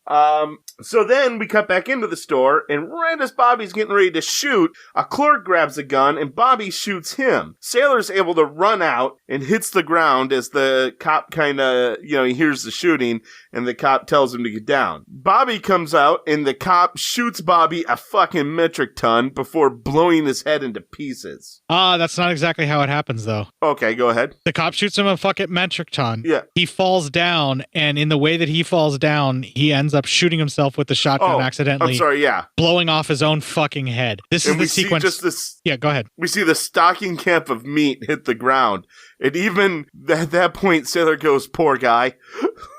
So then we cut back into the store, and right as Bobby's getting ready to shoot, a clerk grabs a gun, and Bobby shoots him. Sailor's able to run out and hits the ground as the cop kind of, you know, he hears the shooting, and the cop tells him to get down. Bobby comes out, and the cop shoots Bobby a fucking metric ton before blowing his head into pieces. That's not exactly how it happens, though. Okay, go ahead. The cop shoots him a fucking metric ton. Yeah. He falls down, and in the way that he falls down, he ends up shooting himself with the shotgun accidentally. I'm sorry, yeah. Blowing off his own fucking head. This is the sequence. Just this, yeah, go ahead. We see the stocking cap of meat hit the ground. And even at that point, Sailor goes, poor guy.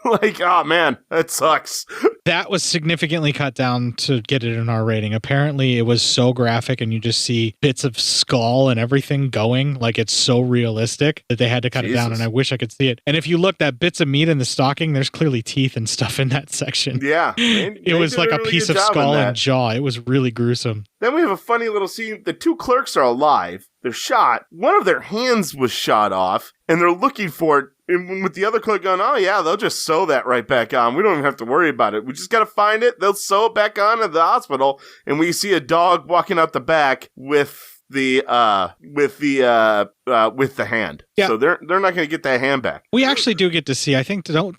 Like, oh man, that sucks. That was significantly cut down to get it an R rating. Apparently it was so graphic and you just see bits of skull and everything going. Like, it's so realistic that they had to cut it down, and I wish I could see it. And if you look at bits of meat in the stocking, there's clearly teeth and stuff in that section. Yeah. It was like a piece of skull and jaw. It was really gruesome. Then we have a funny little scene. The two clerks are alive. They're shot. One of their hands was shot off, and they're looking for it and with the other clerk going, oh yeah, they'll just sew that right back on. We don't even have to worry about it. We just got to find it. They'll sew it back on at the hospital. And we see a dog walking out the back with the hand. Yeah. So they're not going to get that hand back. We actually do get to see,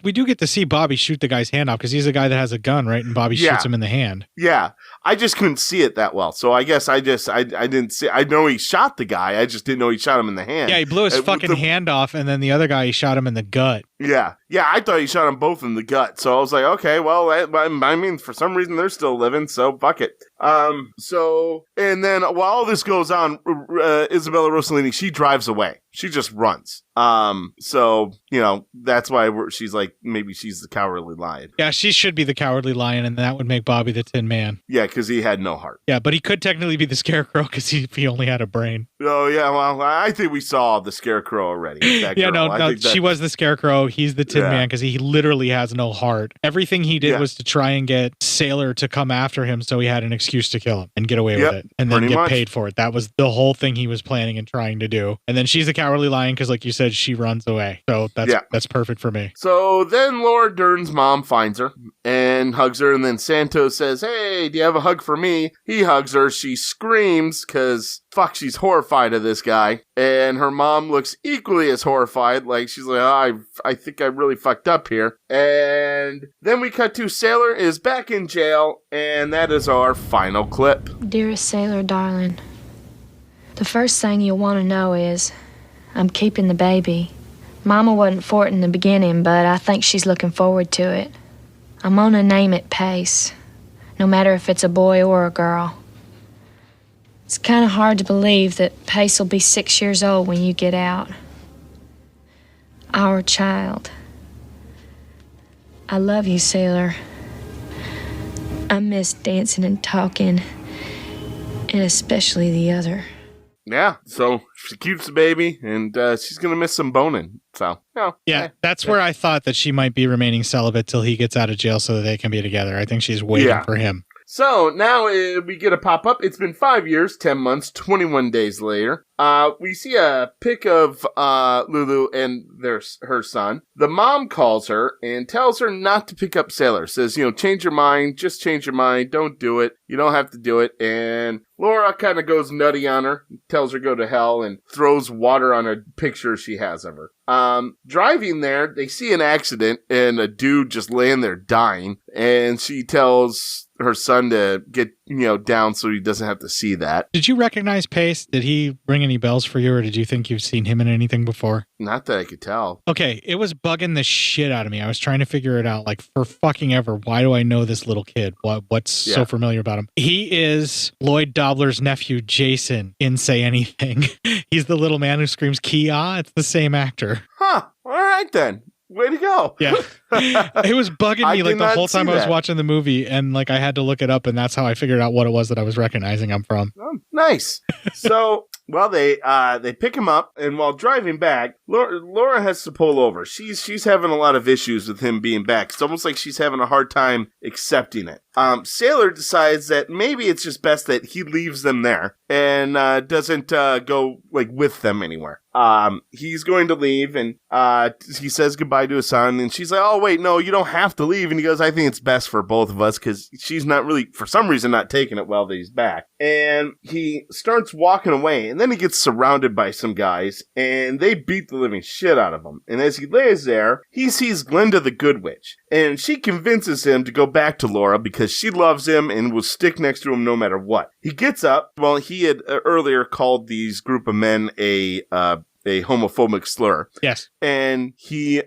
we do get to see Bobby shoot the guy's hand off because he's the guy that has a gun, right? And Bobby shoots him in the hand. Yeah. I just couldn't see it that well. So I guess I didn't see, I know he shot the guy. I just didn't know he shot him in the hand. Yeah, he blew his fucking hand off, and then the other guy, he shot him in the gut. Yeah. Yeah, I thought he shot them both in the gut. So I was like, okay, well, I mean, for some reason they're still living, so fuck it. And then while all this goes on, Isabella Rossellini, she drives away. She just runs. So, that's why she's like, maybe she's the cowardly lion. Yeah, she should be the cowardly lion, and that would make Bobby the Tin Man. Yeah, because he had no heart. Yeah, but he could technically be the Scarecrow because he only had a brain. Oh, yeah, well, I think we saw the Scarecrow already. That yeah, girl. no, she was the Scarecrow. He's the Tin Man because he literally has no heart. Everything he did was to try and get Sailor to come after him so he had an excuse to kill him and get away with it and then get paid for it. That was the whole thing he was planning and trying to do. And then she's the cowardly lion because, like you said, she runs away. So that's perfect for me. So then Laura Dern's mom finds her and hugs her, and then Santos says, hey, do you have a hug for me? He hugs her. She screams because she's horrified of this guy. And her mom looks equally as horrified. Like, she's like, oh, I think I really fucked up here. And then we cut to Sailor is back in jail, and that is our final clip. Dearest Sailor, darling, the first thing you'll want to know is I'm keeping the baby. Mama wasn't for it in the beginning, but I think she's looking forward to it. I'm gonna name it Pace, no matter if it's a boy or a girl. It's kind of hard to believe that Pace will be 6 years old when you get out. Our child. I love you, Sailor. I miss dancing and talking, and especially the other. Yeah, so she keeps the baby, and she's going to miss some boning. So, that's where I thought that she might be remaining celibate till he gets out of jail so that they can be together. I think she's waiting for him. So now we get a pop-up. It's been 5 years, 10 months, 21 days later. We see a pic of Lulu and her son. The mom calls her and tells her not to pick up Sailor. Says, change your mind. Just change your mind. Don't do it. You don't have to do it. And Laura kind of goes nutty on her, tells her go to hell, and throws water on a picture she has of her. Driving there, they see an accident and a dude just laying there dying. And she tells her son to get, down so he doesn't have to see that. Did you recognize Pace? Did he ring any bells for you, or did you think you've seen him in anything before? Not that I could tell. Okay, it was bugging the shit out of me. I was trying to figure it out, like, for fucking ever. Why do I know this little kid? What's so familiar about him? He is Lloyd Dobler's nephew, Jason, in Say Anything. He's the little man who screams, Kia. It's the same actor. Huh. All right, then. Way to go. Yeah. It was bugging me like the whole time I was watching the movie, and like I had to look it up, and that's how I figured out what it was that I was recognizing him from. Oh, nice. So, well, they pick him up, and while driving back, Laura has to pull over. She's having a lot of issues with him being back. It's almost like she's having a hard time accepting it. Sailor decides that maybe it's just best that he leaves them there and doesn't go like with them anywhere. He's going to leave, and he says goodbye to his son, and she's like, oh, wait, no, you don't have to leave. And he goes, I think it's best for both of us, because she's not really, for some reason, not taking it well that he's back. And he starts walking away, and then he gets surrounded by some guys, and they beat the living shit out of him. And as he lays there, he sees Glinda the Good Witch, and she convinces him to go back to Laura because she loves him and will stick next to him no matter what. He gets up. Well, he had earlier called these group of men a homophobic slur. Yes. And he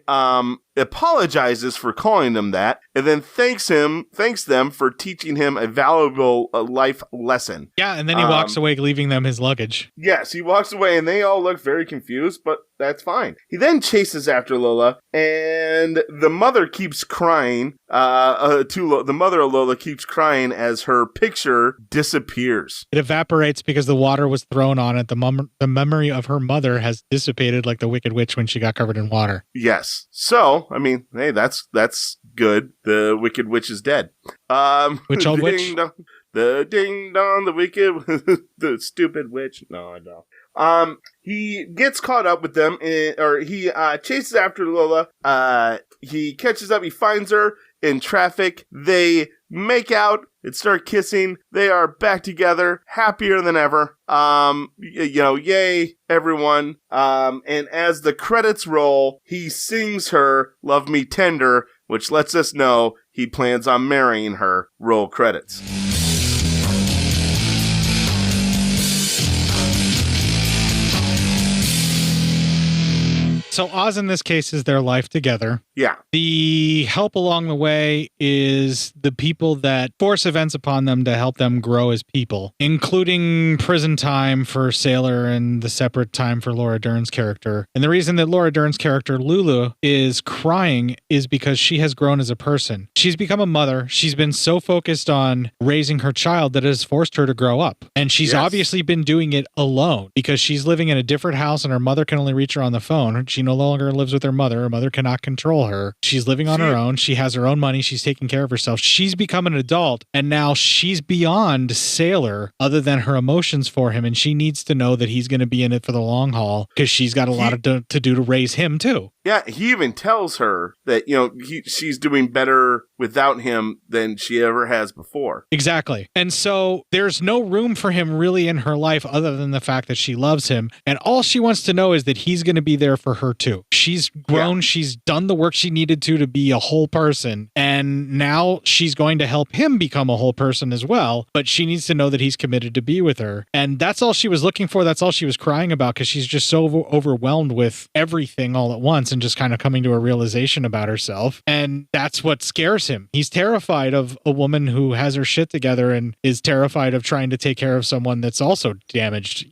apologizes for calling them that, and then thanks them for teaching him a valuable life lesson. Yeah, and then he walks away, leaving them his luggage. Yes, he walks away, and they all look very confused, but that's fine. He then chases after Lola, and the mother keeps crying. The mother of Lola keeps crying as her picture disappears. It evaporates because the water was thrown on it. The memory of her mother has dissipated like the Wicked Witch when she got covered in water. Yes. So, I mean, hey, that's good. The Wicked Witch is dead. Which old witch? The ding dong, the wicked, the stupid witch. No, I don't. He gets caught up with them, or he chases after Lola. He catches up. He finds her in traffic. They make out and start kissing. They are back together, happier than ever. Yay, everyone. And as the credits roll, he sings her "Love Me Tender," which lets us know he plans on marrying her. Roll credits. So Oz in this case is their life together. Yeah. The help along the way is the people that force events upon them to help them grow as people, including prison time for Sailor and the separate time for Laura Dern's character. And the reason that Laura Dern's character, Lulu, is crying is because she has grown as a person. She's become a mother. She's been so focused on raising her child that it has forced her to grow up. And she's obviously been doing it alone because she's living in a different house and her mother can only reach her on the phone. She no longer lives with her mother. Her mother cannot control her. She's living on her own. She has her own money. She's taking care of herself. She's become an adult, and now she's beyond Sailor other than her emotions for him, and she needs to know that he's going to be in it for the long haul because she's got a lot to do to raise him, too. Yeah, he even tells her that, she's doing better without him than she ever has before. Exactly. And so there's no room for him really in her life other than the fact that she loves him. And all she wants to know is that he's going to be there for her too. She's grown. Yeah. She's done the work she needed to be a whole person. And now she's going to help him become a whole person as well. But she needs to know that he's committed to be with her. And that's all she was looking for. That's all she was crying about because she's just so overwhelmed with everything all at once and just kind of coming to a realization about herself. And that's what scares him. He's terrified of a woman who has her shit together and is terrified of trying to take care of someone that's also damaged,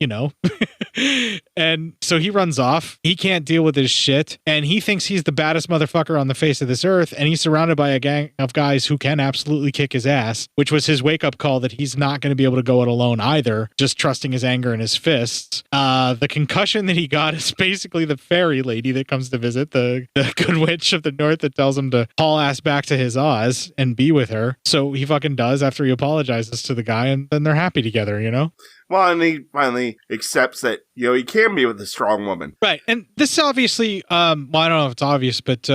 And so he runs off. He can't deal with his shit. And he thinks he's the baddest motherfucker on the face of this earth. And he's surrounded by a gang of guys who can absolutely kick his ass, which was his wake-up call that he's not going to be able to go it alone either, just trusting his anger and his fists. The concussion that he got is basically the fairy lady that comes to visit, the good witch of the north that tells him to haul ass back to his Oz and be with her. So he fucking does after he apologizes to the guy, and then they're happy together, Well, and he finally accepts that, he can be with a strong woman. Right. And this obviously, I don't know if it's obvious, but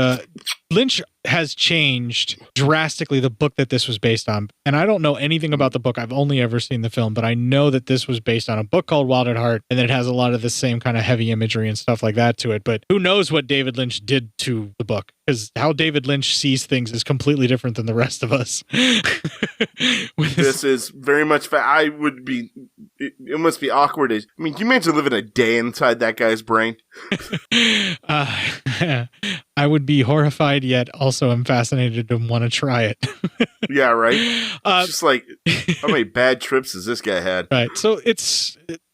Lynch has changed drastically the book that this was based on. And I don't know anything about the book. I've only ever seen the film, but I know that this was based on a book called Wild at Heart, and that it has a lot of the same kind of heavy imagery and stuff like that to it. But who knows what David Lynch did to the book? Because how David Lynch sees things is completely different than the rest of us. This is very much, I would be, it must be awkward. Can you imagine living a day inside that guy's brain? I would be horrified, yet also am fascinated and want to try it. Yeah, right? It's just like, how many bad trips has this guy had? Right. So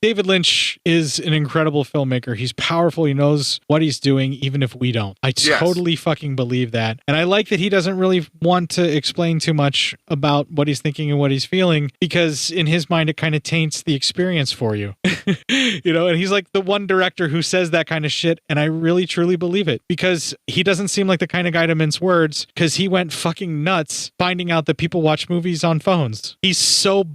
David Lynch is an incredible filmmaker. He's powerful. He knows what he's doing, even if we don't. I totally fucking believe that. And I like that he doesn't really want to explain too much about what he's thinking and what he's feeling, because in his mind, it kind of taints the experience for you. And he's like the one director who says that kind of shit. And I really, truly believe it, because he doesn't seem like the kind of guy to mince words, because he went fucking nuts finding out that people watch movies on phones. He's so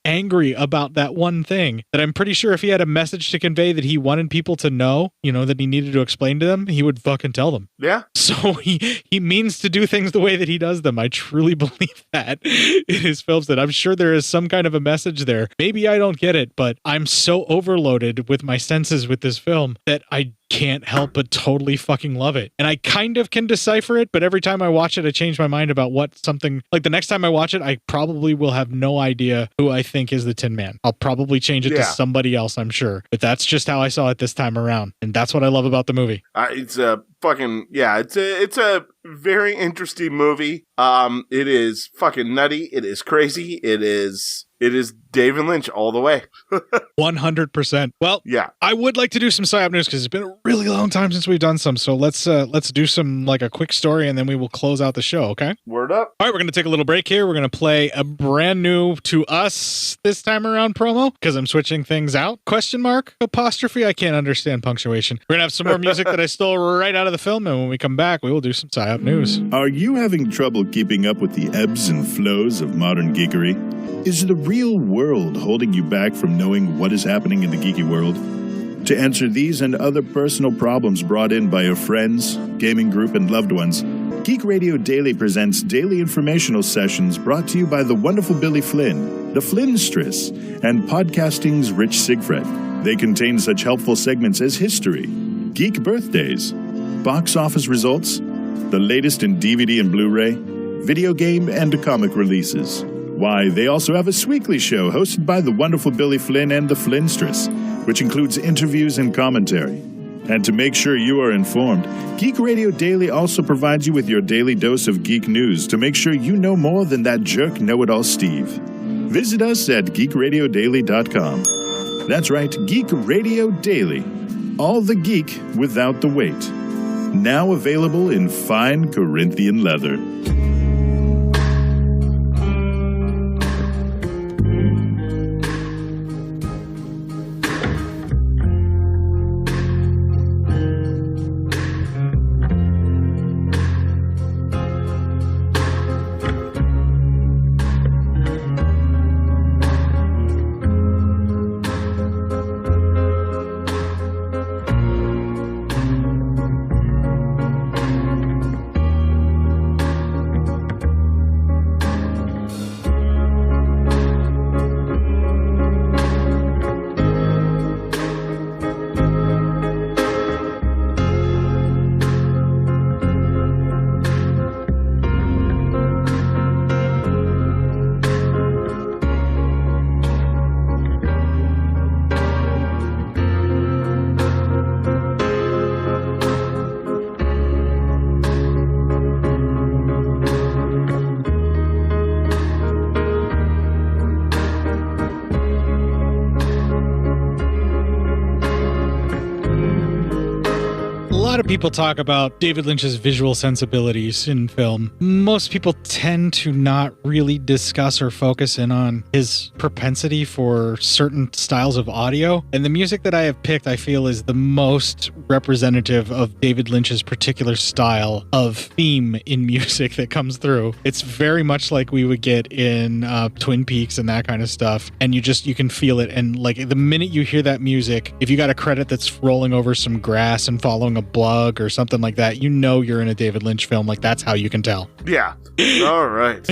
angry about that one thing that I'm pretty sure if he had a message to convey that he wanted people to know, that he needed to explain to them, he would fucking tell them. Yeah. So he means to do things the way that he does them. I truly believe that in his films, that I'm sure there is some kind of a message there. Maybe I don't get it, but I'm so overloaded with my senses with this film that I can't help but totally fucking love it. And I kind of can decipher it, but every time I watch it, I change my mind about what something, like the next time I watch it, I probably will have no idea who I think is the Tin Man. I'll probably change it to somebody else, I'm sure. But that's just how I saw it this time around. And that's what I love about the movie. It's a fucking, it's a very interesting movie. It is fucking nutty. It is crazy. It is David Lynch all the way. 100%. Well, yeah. I would like to do some psyop news because it's been a really long time since we've done some. So let's do some a quick story, and then we will close out the show. Okay. Word up. All right, we're gonna take a little break here. We're gonna play a brand new to us this time around promo because I'm switching things out. Question mark apostrophe. I can't understand punctuation. We're gonna have some more music that I stole right out of the film, and when we come back, we will do some psyop top news. Are you having trouble keeping up with the ebbs and flows of modern geekery? Is the real world holding you back from knowing what is happening in the geeky world? To answer these and other personal problems brought in by your friends, gaming group, and loved ones, Geek Radio Daily presents daily informational sessions brought to you by the wonderful Billy Flynn, the Flynnstress, and podcasting's Rich Sigfred. They contain such helpful segments as history, geek birthdays, box office results, the latest in DVD and Blu-ray, video game and comic releases. Why, they also have a Sweekly show hosted by the wonderful Billy Flynn and the Flynnstress, which includes interviews and commentary. And to make sure you are informed, Geek Radio Daily also provides you with your daily dose of geek news to make sure you know more than that jerk know-it-all Steve. Visit us at geekradiodaily.com. That's right, Geek Radio Daily. All the geek without the weight. Now available in fine Corinthian leather. People talk about David Lynch's visual sensibilities in film. Most people tend to not really discuss or focus in on his propensity for certain styles of audio. And the music that I have picked, I feel, is the most representative of David Lynch's particular style of theme in music that comes through. It's very much like we would get in Twin Peaks and that kind of stuff. And you can feel it. And like the minute you hear that music, if you got a credit that's rolling over some grass and following a bug or something like that, you know you're in a David Lynch film. Like, that's how you can tell. Yeah. All right.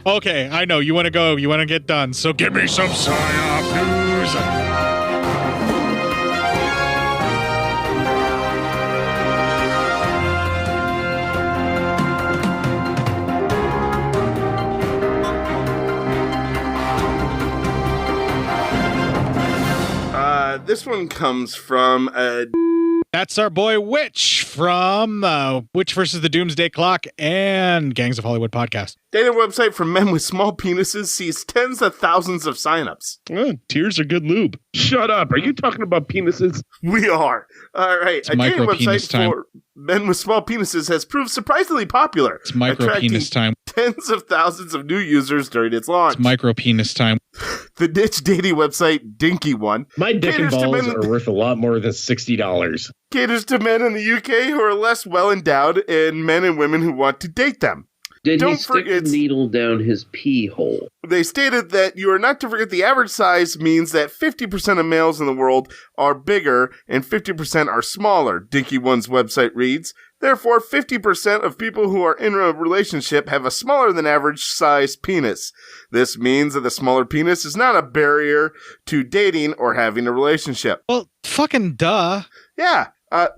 Okay, I know. You want to go. You want to get done. So give me some PsyOp news. This one comes from That's our boy Witch from Witch versus the Doomsday Clock and Gangs of Hollywood podcast. Data website for men with small penises sees tens of thousands of signups. Oh, tears are good lube. Shut up. Are you talking about penises? We are. All right. It's a data website time. for men with small penises has proved surprisingly popular. It's micro penis time. Tens of thousands of new users during its launch. It's micro penis time. The niche dating website Dinky One. My dick and balls are worth a lot more than $60. Caters to men in the UK who are less well endowed and men and women who want to date them. Did he stick a needle down his pee hole? They stated that you are not to forget the average size means that 50% of males in the world are bigger and 50% are smaller, Dinky One's website reads. Therefore, 50% of people who are in a relationship have a smaller than average size penis. This means that the smaller penis is not a barrier to dating or having a relationship. Well, fucking duh. Yeah.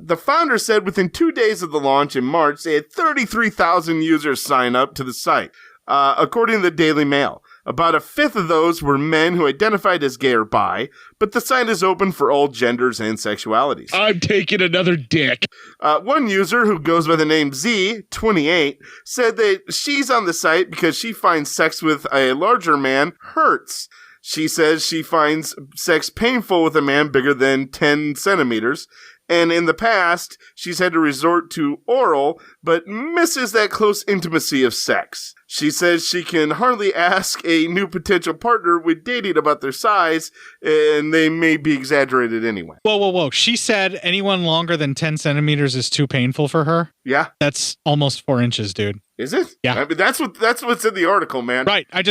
The founder said within 2 days of the launch in March, they had 33,000 users sign up to the site. According to the Daily Mail, about a fifth of those were men who identified as gay or bi, but the site is open for all genders and sexualities. I'm taking another dick. One user who goes by the name Z28 said that she's on the site because she finds sex with a larger man hurts. She says she finds sex painful with a man bigger than 10 centimeters. And in the past, she's had to resort to oral, but misses that close intimacy of sex. She says she can hardly ask a new potential partner with dating about their size, and they may be exaggerated anyway. Whoa. She said anyone longer than 10 centimeters is too painful for her? Yeah. That's almost 4 inches, dude. Is it? Yeah. I mean, that's what's in the artitle, man. Right. I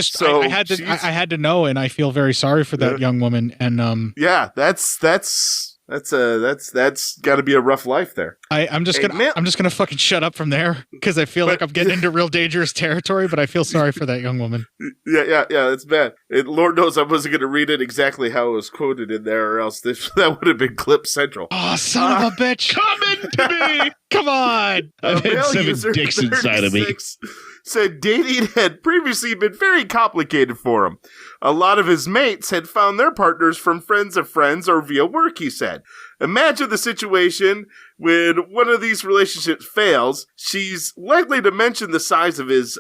had to know, and I feel very sorry for that young woman. And yeah, that's got to be a rough life there. I'm just gonna fucking shut up from there because I feel like I'm getting into real dangerous territory. But I feel sorry for that young woman. Yeah, that's bad. Lord knows I wasn't gonna read it exactly how it was quoted in there, or else that would have been clip central. Oh, son of a bitch! Coming to me. Come on! I've had 7 dicks inside of me. Said dating had previously been very complicated for him. A lot of his mates had found their partners from friends of friends or via work, he said. Imagine the situation when one of these relationships fails. She's likely to mention the size of his,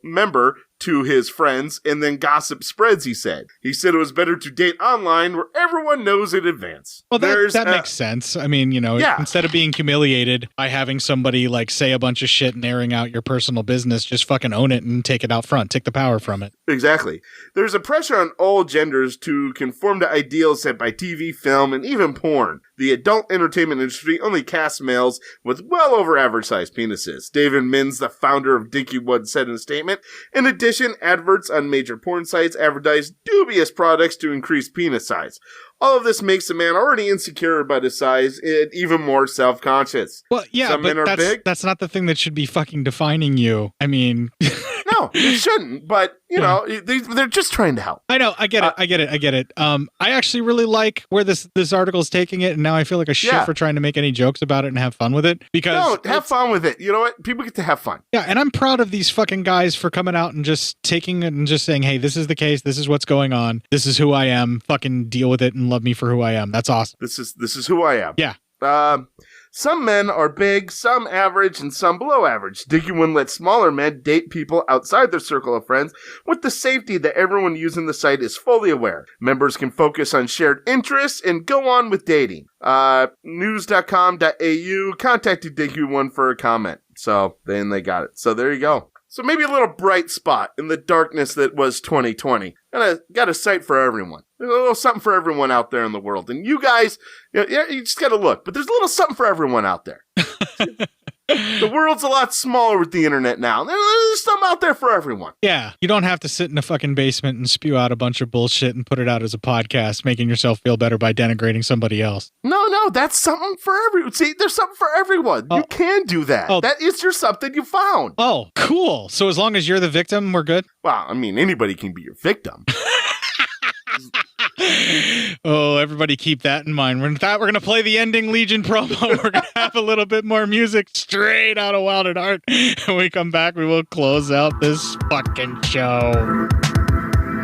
member to his friends, and then gossip spreads, he said. He said it was better to date online where everyone knows in advance. Well, that makes sense. I mean, instead of being humiliated by having somebody like say a bunch of shit and airing out your personal business, just fucking own it and take it out front. Take the power from it. Exactly. There's a pressure on all genders to conform to ideals set by TV, film, and even porn. The adult entertainment industry only casts males with well over average sized penises. David Mins, the founder of Dinkywood, said in a statement, in addition, adverts on major porn sites advertise dubious products to increase penis size. All of this makes a man already insecure about his size and even more self-conscious. Well, yeah, Some men are big. That's not the thing that should be fucking defining you. I mean... No, it shouldn't, but, they're just trying to help. I know, I get it. I actually really like where this article is taking it, and now I feel like a shit for trying to make any jokes about it and have fun with it. Because have fun with it. You know what? People get to have fun. Yeah, and I'm proud of these fucking guys for coming out and just taking it and just saying, hey, this is the case, this is what's going on, this is who I am, fucking deal with it and love me for who I am. That's awesome. This is who I am. Yeah. Some men are big, some average, and some below average. Dinkywood lets smaller men date people outside their circle of friends with the safety that everyone using the site is fully aware. Members can focus on shared interests and go on with dating. News.com.au contacted Dinkywood for a comment. So then they got it. So there you go. So maybe a little bright spot in the darkness that was 2020. Got a site for everyone. There's a little something for everyone out there in the world. And you guys, you just got to look. But there's a little something for everyone out there. The world's a lot smaller with the internet now. There's something out there for everyone. Yeah. You don't have to sit in a fucking basement and spew out a bunch of bullshit and put it out as a podcast, making yourself feel better by denigrating somebody else. No, that's something for everyone. See, there's something for everyone. You can do that. That is your something you found. Oh, cool. So as long as you're the victim, we're good? Well, I mean, anybody can be your victim. Oh, everybody keep that in mind. We're going to play the ending Legion promo. We're going to have a little bit more music straight out of Wild at Heart. When we come back, we will close out this fucking show.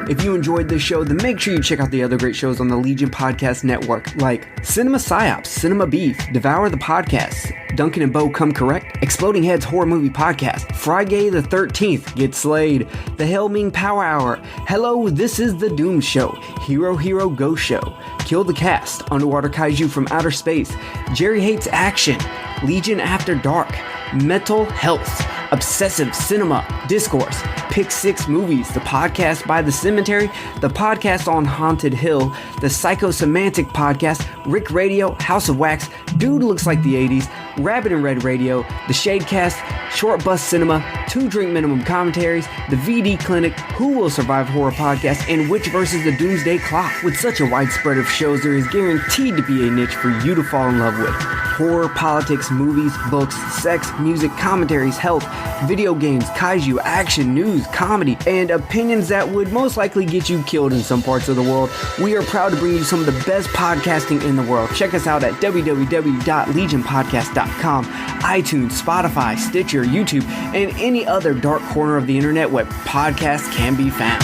If you enjoyed this show, then make sure you check out the other great shows on the Legion Podcast Network, like Cinema Psyops, Cinema Beef, Devour the Podcast, Duncan and Bo Come Correct, Exploding Heads Horror Movie Podcast, Friday the 13th, Get Slayed, The Hellming Power Hour, Hello, This is the Doom Show, Hero Hero Ghost Show, Kill the Cast, Underwater Kaiju from Outer Space, Jerry Hates Action, Legion After Dark, Mental Health, Obsessive Cinema, Discourse, Pick 6 Movies, the podcast by The Cemetery, the podcast on Haunted Hill, the Psychosemantic Podcast, Rick Radio, House of Wax, Dude Looks Like the 80s, Rabbit and Red Radio, the Shadecast, Short Bus Cinema, 2 Drink Minimum Commentaries, the VD Clinic, Who Will Survive Horror Podcast, and Witch vs. the Doomsday Clock. With such a wide spread of shows, there is guaranteed to be a niche for you to fall in love with. Horror, politics, movies, books, sex, music, commentaries, health, video games, kaiju, action, news, comedy, and opinions that would most likely get you killed in some parts of the world. We are proud to bring you some of the best podcasting in the world. Check us out at www.legionpodcast.com, iTunes, Spotify, Stitcher, YouTube, and any other dark corner of the internet where podcasts can be found.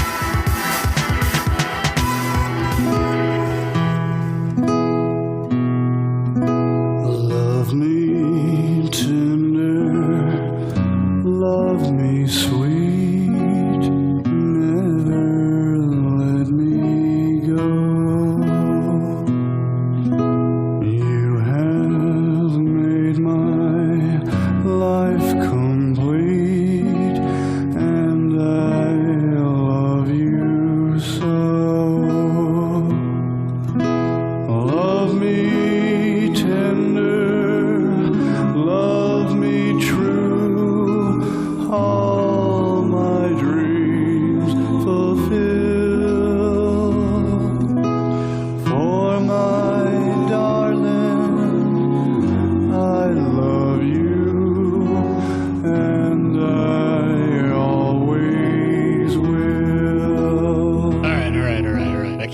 Love me tender, love me sweet, never let me go. You have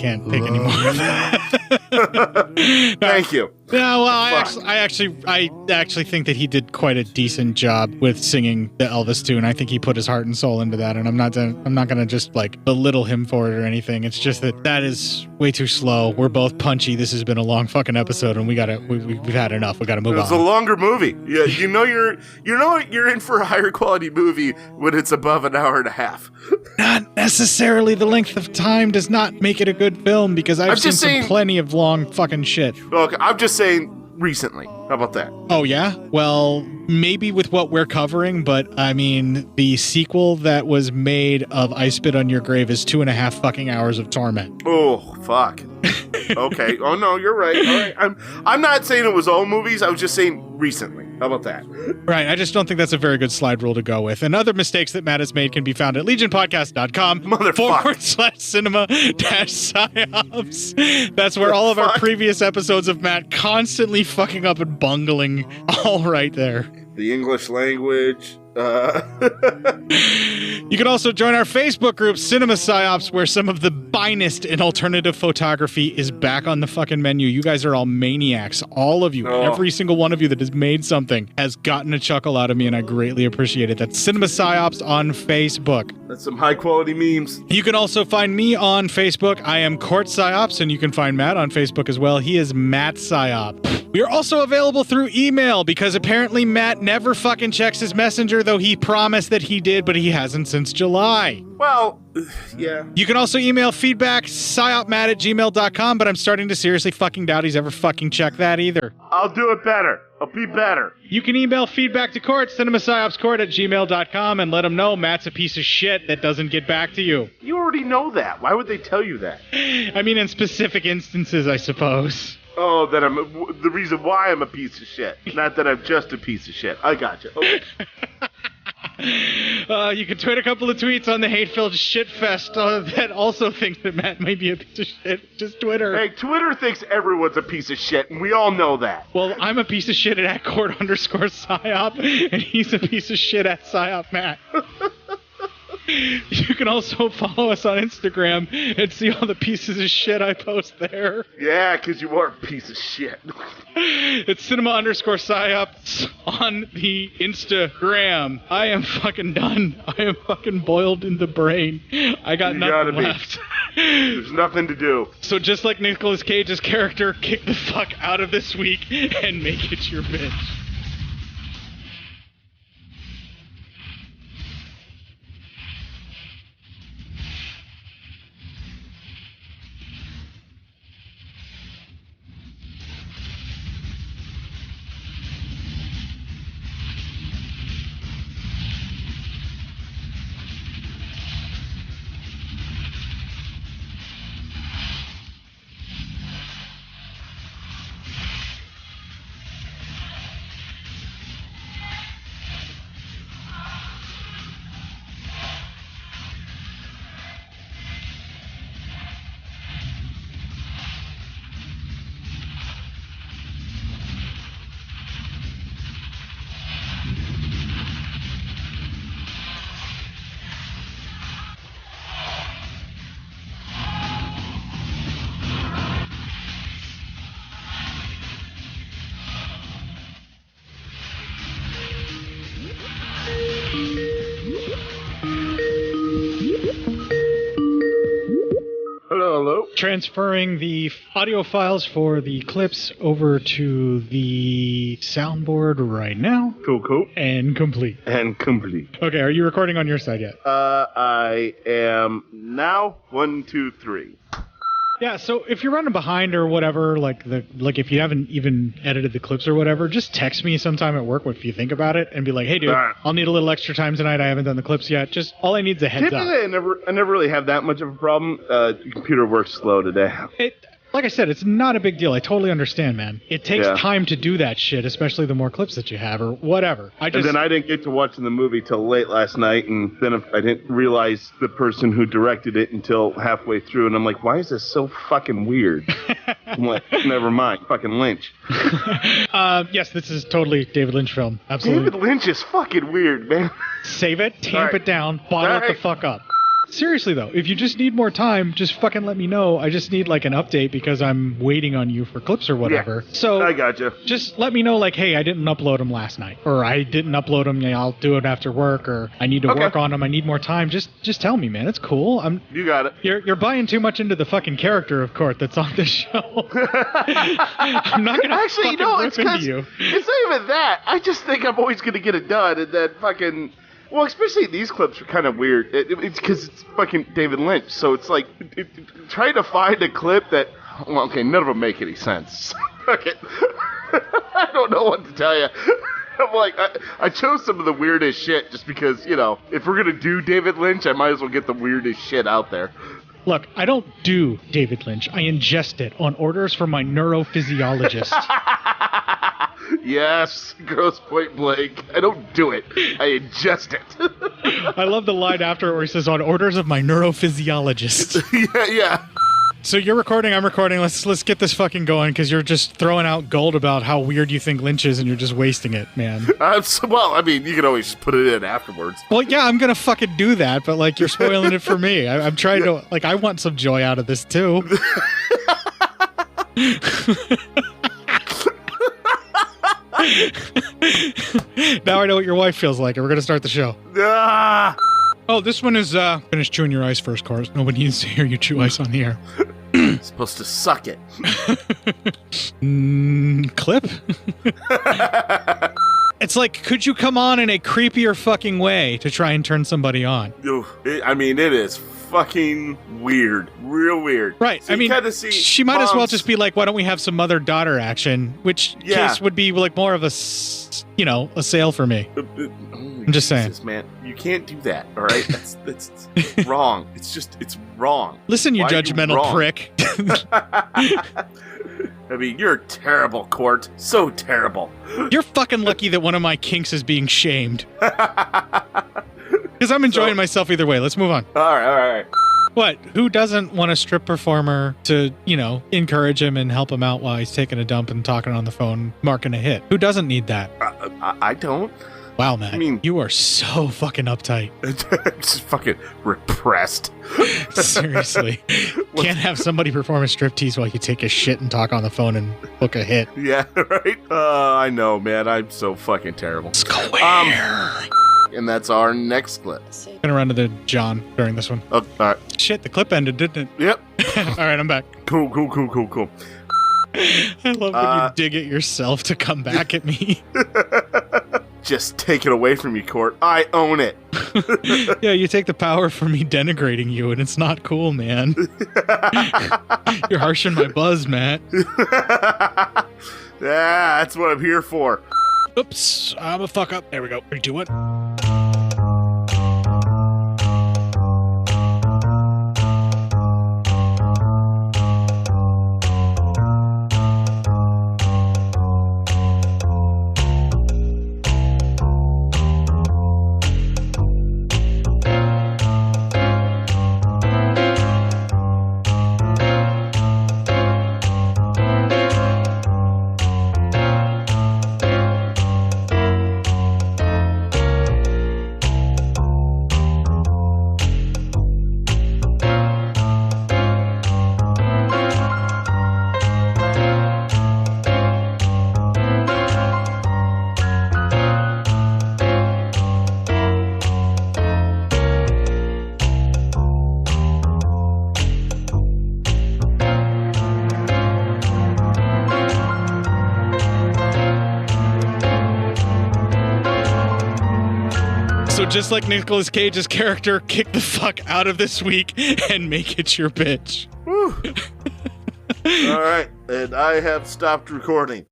can't take any more of that. Thank you. No, well, I actually think that he did quite a decent job with singing the Elvis tune. I think he put his heart and soul into that, and I'm not gonna just like belittle him for it or anything. It's just that is way too slow. We're both punchy. This has been a long fucking episode, and we've had enough. We gotta move on. It's a longer movie. Yeah, you're in for a higher quality movie when it's above an hour and a half. Not necessarily. The length of time does not make it a good film because I've seen plenty of long fucking shit. Okay, I'm just saying recently. How about that? Oh, yeah? Well, maybe with what we're covering, but I mean, the sequel that was made of I Spit on Your Grave is 2.5 fucking hours of torment. Oh, fuck. Okay. Oh, no, you're right. All right. I'm not saying it was all movies. I was just saying recently. How about that? Right. I just don't think that's a very good slide rule to go with. And other mistakes that Matt has made can be found at legionpodcast.com /cinema-psyops. That's where all of our previous episodes of Matt constantly fucking up and bungling all right there. The English language. You can also join our Facebook group, Cinema Psyops, where some of the finest in alternative photography is back on the fucking menu. You guys are all maniacs. All of you, every single one of you that has made something has gotten a chuckle out of me, and I greatly appreciate it. That's Cinema Psyops on Facebook. That's some high quality memes. You can also find me on Facebook. I am Cort Psyops, and you can find Matt on Facebook as well. He is Matt Psyop. We are also available through email because apparently Matt never fucking checks his messenger, though he promised that he did, but he hasn't since July. Well, yeah. You can also email feedback, psyopmatt@gmail.com, but I'm starting to seriously fucking doubt he's ever fucking checked that either. I'll do it better. I'll be better. You can email feedback to Cort, cinemapsyopscort@gmail.com, and let him know Matt's a piece of shit that doesn't get back to you. You already know that. Why would they tell you that? I mean, in specific instances, I suppose. Oh, that the reason why I'm a piece of shit. Not that I'm just a piece of shit. I gotcha. Okay. You can tweet a couple of tweets on the hate-filled shitfest that also thinks that Matt may be a piece of shit. Just Twitter. Hey, Twitter thinks everyone's a piece of shit, and we all know that. Well, I'm a piece of shit at @Cort_psyop, and he's a piece of shit at psyopmatt. You can also follow us on Instagram and see all the pieces of shit I post there. Yeah, because you are a piece of shit. It's cinema_psyops on the Instagram. I am fucking done. I am fucking boiled in the brain. I got nothing left. There's nothing to do. So just like Nicolas Cage's character, kick the fuck out of this week and make it your bitch. Transferring the audio files for the clips over to the soundboard right now. Cool. And complete. Okay, are you recording on your side yet? I am now. 1, 2, 3. Yeah, so if you're running behind or whatever, like if you haven't even edited the clips or whatever, just text me sometime at work if you think about it and be like, hey dude, I'll need a little extra time tonight. I haven't done the clips yet. Just all I need is a heads up. I never really have that much of a problem. The computer works slow today. Like I said, it's not a big deal. I totally understand, man. It takes time to do that shit, especially the more clips that you have or whatever. And then I didn't get to watching the movie till late last night, and then I didn't realize the person who directed it until halfway through, and I'm like, why is this so fucking weird? I'm like, never mind. Fucking Lynch. Yes, this is totally David Lynch film. Absolutely. David Lynch is fucking weird, man. Save it, tamp it down, bottle it the fuck up. seriously though, if you just need more time, just fucking let me know. I just need like an update because I'm waiting on you for clips or whatever. Yeah, so I gotcha. Just let me know like, hey, I didn't upload them last night, or I didn't upload them. Yeah, I'll do it after work, or I need to work on them. I need more time. Just tell me, man. It's cool. You got it. You're buying too much into the fucking character of Cort that's on this show. I'm not gonna actually, rip into you. It's not even that. I just think I'm always gonna get it done, and then fucking. Well, especially these clips are kind of weird. It's because it's fucking David Lynch, so it's like trying to find a clip that. Well, okay, none of them make any sense. Okay, I don't know what to tell you. I'm like, I chose some of the weirdest shit just because, you know, if we're gonna do David Lynch, I might as well get the weirdest shit out there. Look, I don't do David Lynch. I ingest it on orders from my neurophysiologist. Yes, gross point blank. I don't do it. I ingest it. I love the line after where he says, on orders of my neurophysiologist. Yeah. So you're recording, I'm recording. Let's get this fucking going, because you're just throwing out gold about how weird you think Lynch is, and you're just wasting it, man. Well, I mean, you can always just put it in afterwards. Well, yeah, I'm gonna fucking do that, but like, you're spoiling it for me. I'm trying to, like, I want some joy out of this too. Now I know what your wife feels like, and we're gonna start the show. Ah! Oh, this one is finish chewing your ice first, Cort. Nobody needs to hear you chew ice on the air. Supposed to suck it. Clip? It's like, could you come on in a creepier fucking way to try and turn somebody on? I mean, it is fucking weird. Real weird. Right. So I mean, she might as well just be like, why don't we have some mother-daughter action? Which case would be like more of a sale for me. I'm just saying. Man, you can't do that, all right? That's wrong. It's wrong. Listen, you judgmental prick. I mean, you're terrible, Cort. So terrible. You're fucking lucky that one of my kinks is being shamed. Because I'm enjoying myself either way. Let's move on. All right. What? Who doesn't want a strip performer to, encourage him and help him out while he's taking a dump and talking on the phone, marking a hit? Who doesn't need that? I don't. Wow, man. I mean, you are so fucking uptight. Just fucking repressed. Seriously. Can't have somebody perform a striptease while you take a shit and talk on the phone and book a hit. Yeah, right? I know, man. I'm so fucking terrible. Square. And that's our next clip. Gonna run to the John during this one. Oh, all right. Shit, the clip ended, didn't it? Yep. All right, I'm back. Cool. I love when you dig at yourself to come back at me. Just take it away from me, Cort. I own it. Yeah, you take the power from me denigrating you, and it's not cool, man. You're harshing my buzz, Matt. Yeah, that's what I'm here for. Oops, I'm a fuck up. There we go. 3, 2, 1. Just like Nicolas Cage's character, kick the fuck out of this week and make it your bitch. All right, and I have stopped recording.